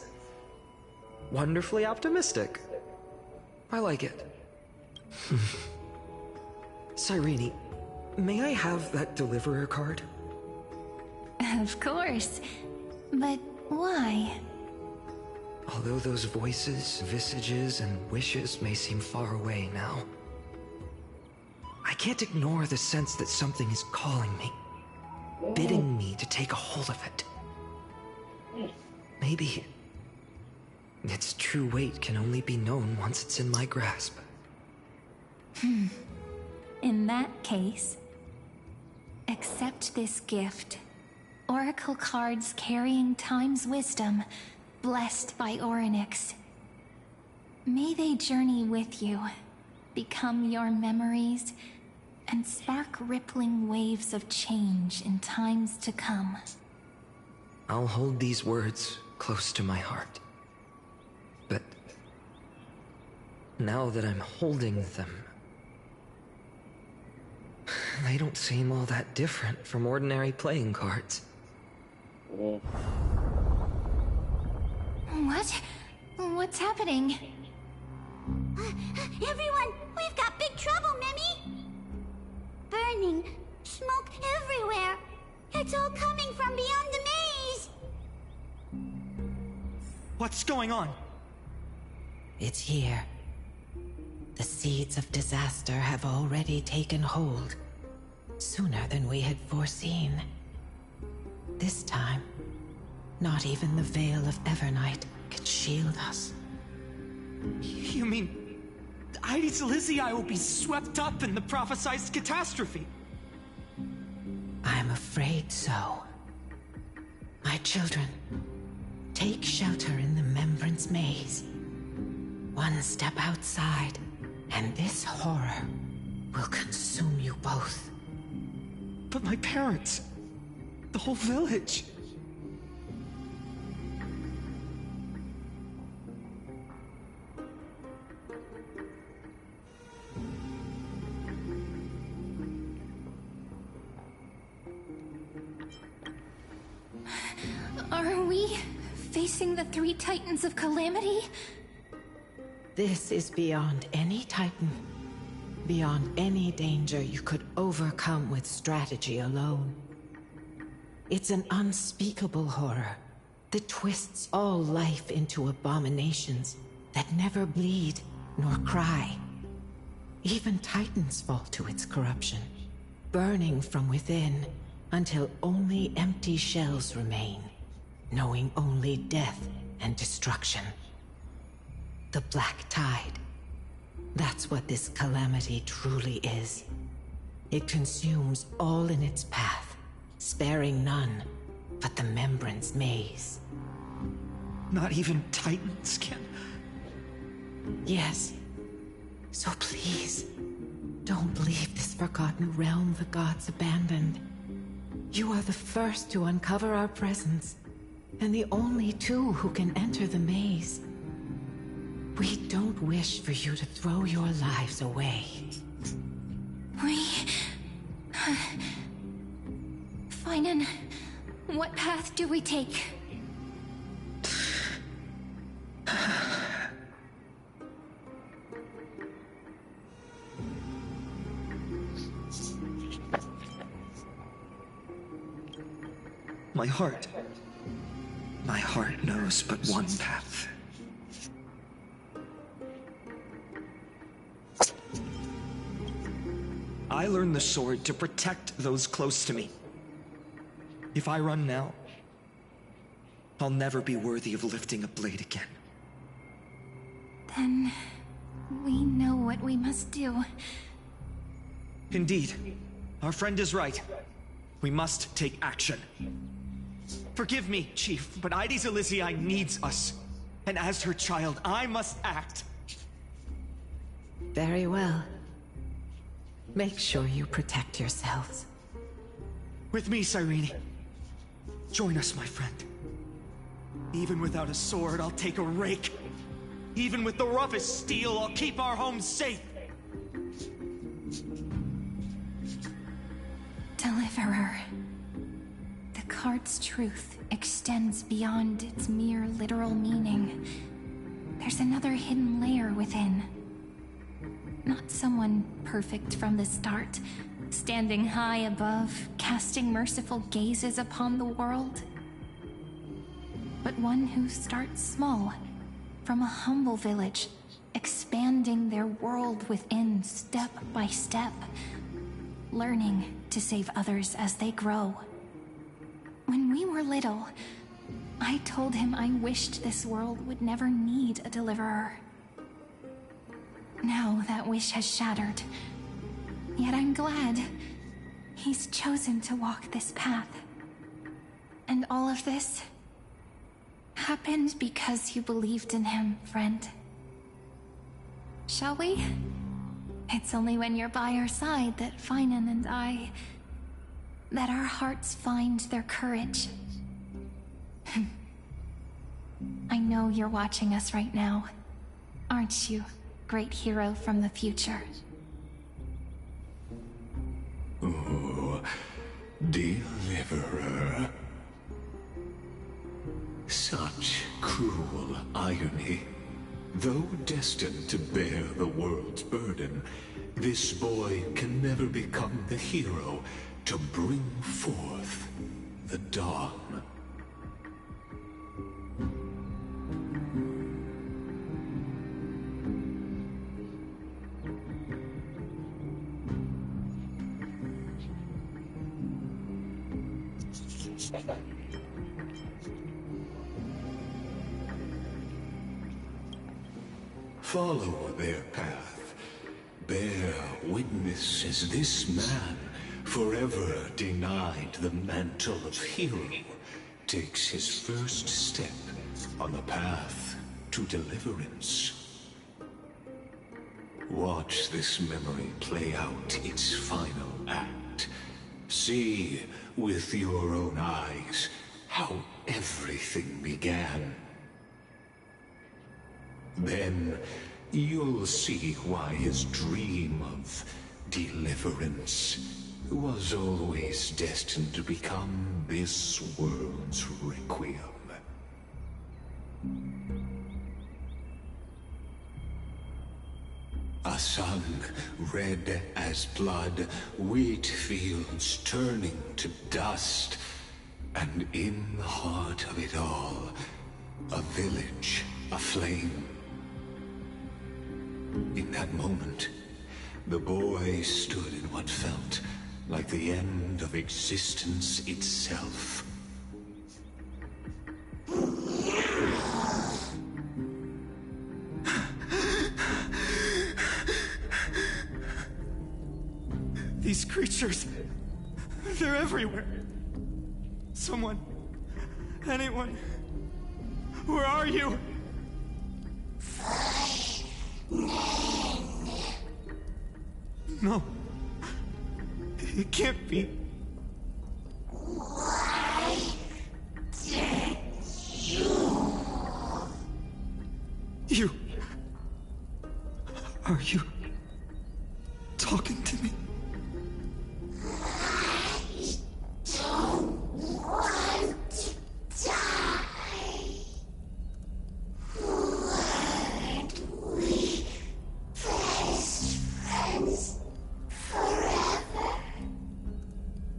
wonderfully optimistic. I like it. Cyrene, may I have that deliverer card? Of course. But why? Although those voices, visages, and wishes may seem far away now, I can't ignore the sense that something is calling me, bidding me to take a hold of it. Maybe its true weight can only be known once it's in my grasp. In that case, accept this gift. Oracle cards carrying time's wisdom, blessed by Orynyx. May they journey with you, become your memories, and spark rippling waves of change in times to come. I'll hold these words close to my heart. But now that I'm holding them, they don't seem all that different from ordinary playing cards. What? What's happening? Everyone, we've got big trouble, Mimi! Burning, smoke everywhere. It's all coming from beyond the maze! What's going on? It's here. The seeds of disaster have already taken hold, sooner than we had foreseen. This time, not even the Veil of Evernight can shield us. You mean Aides Elysiae will be swept up in the prophesied catastrophe? I'm afraid so. My children, take shelter in the Membrance Maze. One step outside, and this horror will consume you both. But my parents, the whole village. Are we facing the three titans of calamity? This is beyond any titan, beyond any danger you could overcome with strategy alone. It's an unspeakable horror that twists all life into abominations that never bleed nor cry. Even titans fall to its corruption, burning from within until only empty shells remain, knowing only death and destruction. The Black Tide. That's what this calamity truly is. It consumes all in its path, sparing none but the Membrance Maze. Not even titans can... Yes. So please, don't leave this forgotten realm the gods abandoned. You are the first to uncover our presence, and the only two who can enter the maze. We don't wish for you to throw your lives away. Finan, what path do we take? My heart knows but one path. I learned the sword to protect those close to me. If I run now, I'll never be worthy of lifting a blade again. Then we know what we must do. Indeed, our friend is right. We must take action. Forgive me, Chief, but Aides Elysiae needs us. And as her child, I must act. Very well. Make sure you protect yourselves. With me, Cyrene. Join us, my friend. Even without a sword, I'll take a rake. Even with the roughest steel, I'll keep our home safe. Deliverer. The card's truth extends beyond its mere literal meaning. There's another hidden layer within. Not someone perfect from the start, standing high above, casting merciful gazes upon the world. But one who starts small, from a humble village, expanding their world within step by step, learning to save others as they grow. When we were little, I told him I wished this world would never need a deliverer. Now that wish has shattered. Yet I'm glad he's chosen to walk this path. And all of this happened because you believed in him, friend. Shall we? It's only when you're by our side that Finan and that our hearts find their courage. I know you're watching us right now, aren't you, great hero from the future? Oh, deliverer. Such cruel irony. Though destined to bear the world's burden, this boy can never become the hero to bring forth the dawn. Follow their path. Bear witness as this man, forever denied the mantle of hero, takes his first step on the path to deliverance. Watch this memory play out its final act. See with your own eyes how everything began. Then you'll see why his dream of deliverance was always destined to become this world's requiem. A sun red as blood, wheat fields turning to dust, and in the heart of it all, a village aflame. In that moment, the boy stood in what felt like the end of existence itself. These creatures, they're everywhere. Someone, anyone, where are you? No. It can't be. You. Are you talking to me?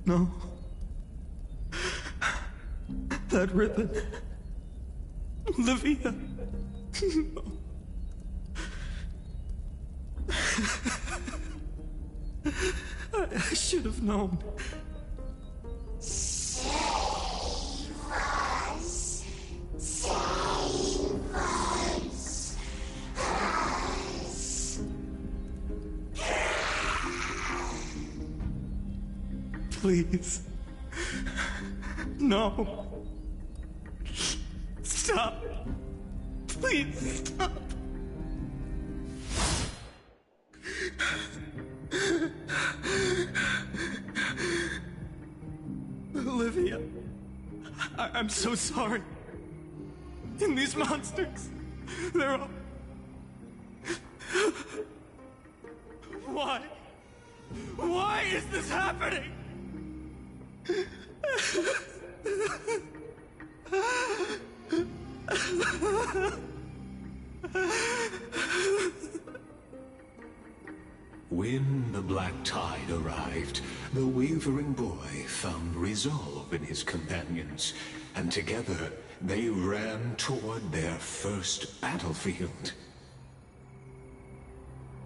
No. That ribbon. Olivia. No. I should have known. Save us. Save us. Please. No. Stop. Please stop. Olivia, I'm so sorry. And these monsters, they're all... Why? Why is this happening? When the black tide arrived, the wavering boy found resolve in his companions, and together they ran toward their first battlefield.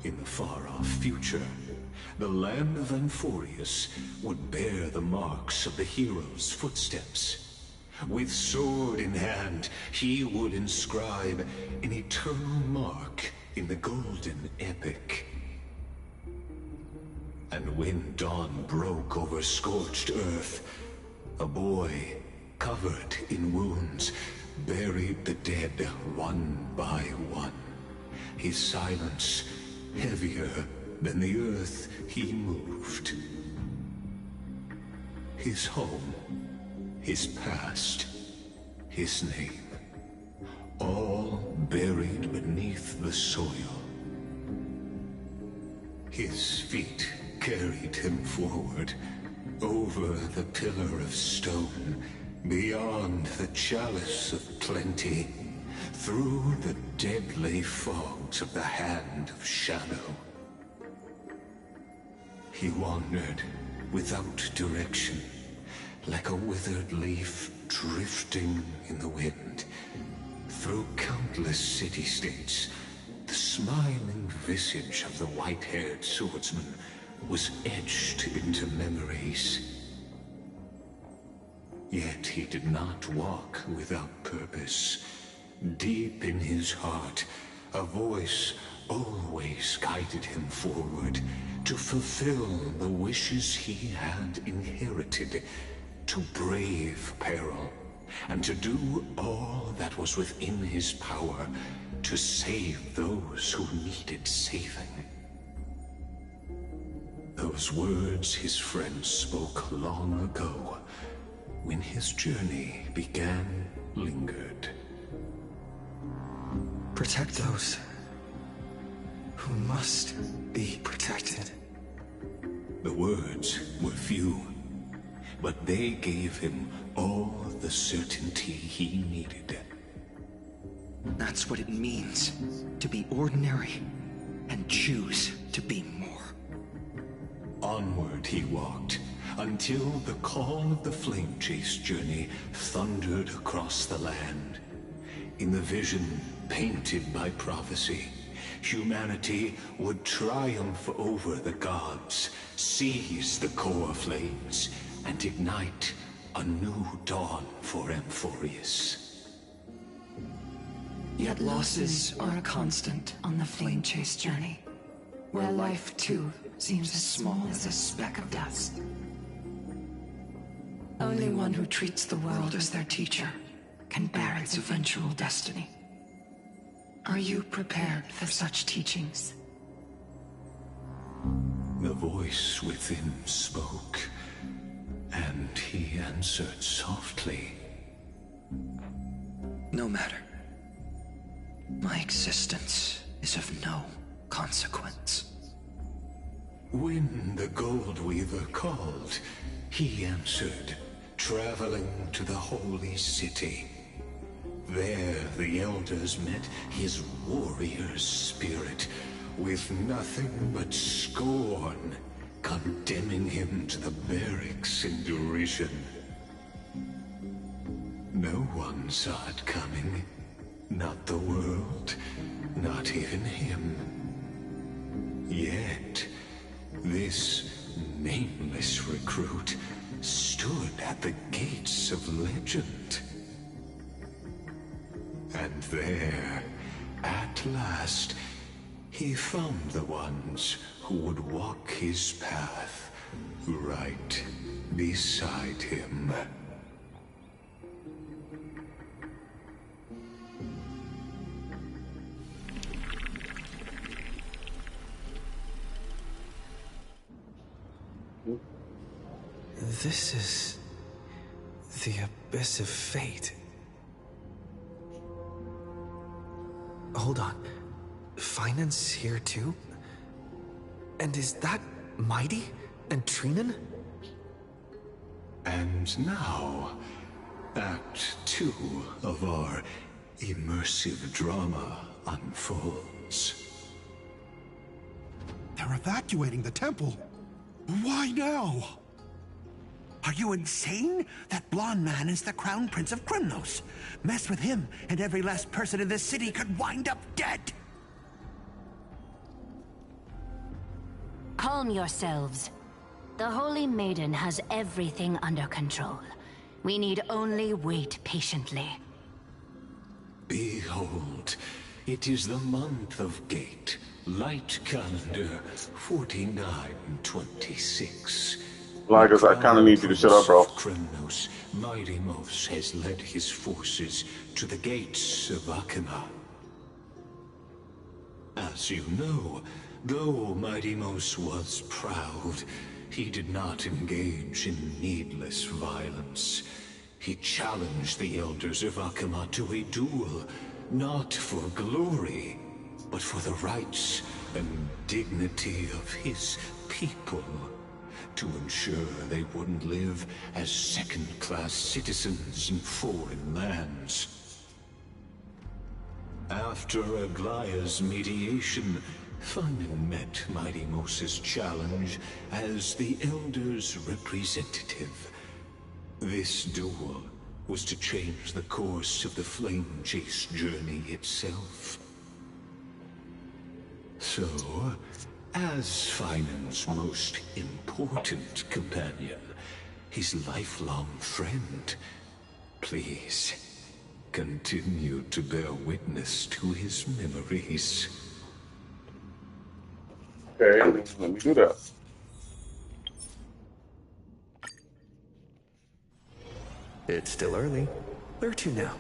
In the far-off future, the land of Amphorius would bear the marks of the hero's footsteps. With sword in hand, he would inscribe an eternal mark in the golden epic. And when dawn broke over scorched earth, a boy, covered in wounds, buried the dead one by one. His silence heavier than the earth he moved. His home, his past, his name, all buried beneath the soil. His feet carried him forward, over the pillar of stone, beyond the chalice of plenty, through the deadly fogs of the Hand of Shadow. He wandered without direction, like a withered leaf drifting in the wind. Through countless city-states, the smiling visage of the white-haired swordsman was etched into memories. Yet he did not walk without purpose. Deep in his heart, a voice always guided him forward to fulfill the wishes he had inherited, to brave peril, and to do all that was within his power to save those who needed saving. Those words his friend spoke long ago, when his journey began, lingered. Protect those who must be protected. The words were few, but they gave him all the certainty he needed. That's what it means to be ordinary and choose to be more. Onward he walked, until the call of the Flame Chase journey thundered across the land. In the vision painted by prophecy, humanity would triumph over the gods, seize the core flames, and ignite a new dawn for Amphorius. Yet losses are a constant on the Flame Chase journey, where life too seems as small as a speck of dust. Only one who treats the world as their teacher can bear its eventual destiny. Are you prepared for such teachings? The voice within spoke, and he answered softly. No matter. My existence is of no consequence. When the Gold Weaver called, he answered, traveling to the holy city. There the elders met his warrior spirit, with nothing but scorn, condemning him to the barracks in derision. No one saw it coming. Not the world, not even him. Yet, this nameless recruit stood at the gates of legend. And there, at last, he found the ones who would walk his path right beside him. This is the Abyss of Fate. Hold on. Finance here too? And is that Mighty and Trinan? And now, Act 2 of our immersive drama unfolds. They're evacuating the temple. Why now? Are you insane? That blonde man is the Crown Prince of Krymnos. Mess with him, and every last person in this city could wind up dead. Calm yourselves. The Holy Maiden has everything under control. We need only wait patiently. Behold, it is the month of Gate, light calendar 4926. Like I kind of need you to shut up, bro. Krymnos, Midimos has led his forces to the gates of Akima. As you know, though Midimos was proud, he did not engage in needless violence. He challenged the elders of Akima to a duel, not for glory, but for the rights and dignity of his people, to ensure they wouldn't live as second-class citizens in foreign lands. After Aglaya's mediation, Feynman met Midimos' challenge as the Elder's representative. This duel was to change the course of the Flame Chase journey itself. So, as Feynman's most important companion, his lifelong friend, please continue to bear witness to his memories. Okay, let me do that. It's still early. Where to now?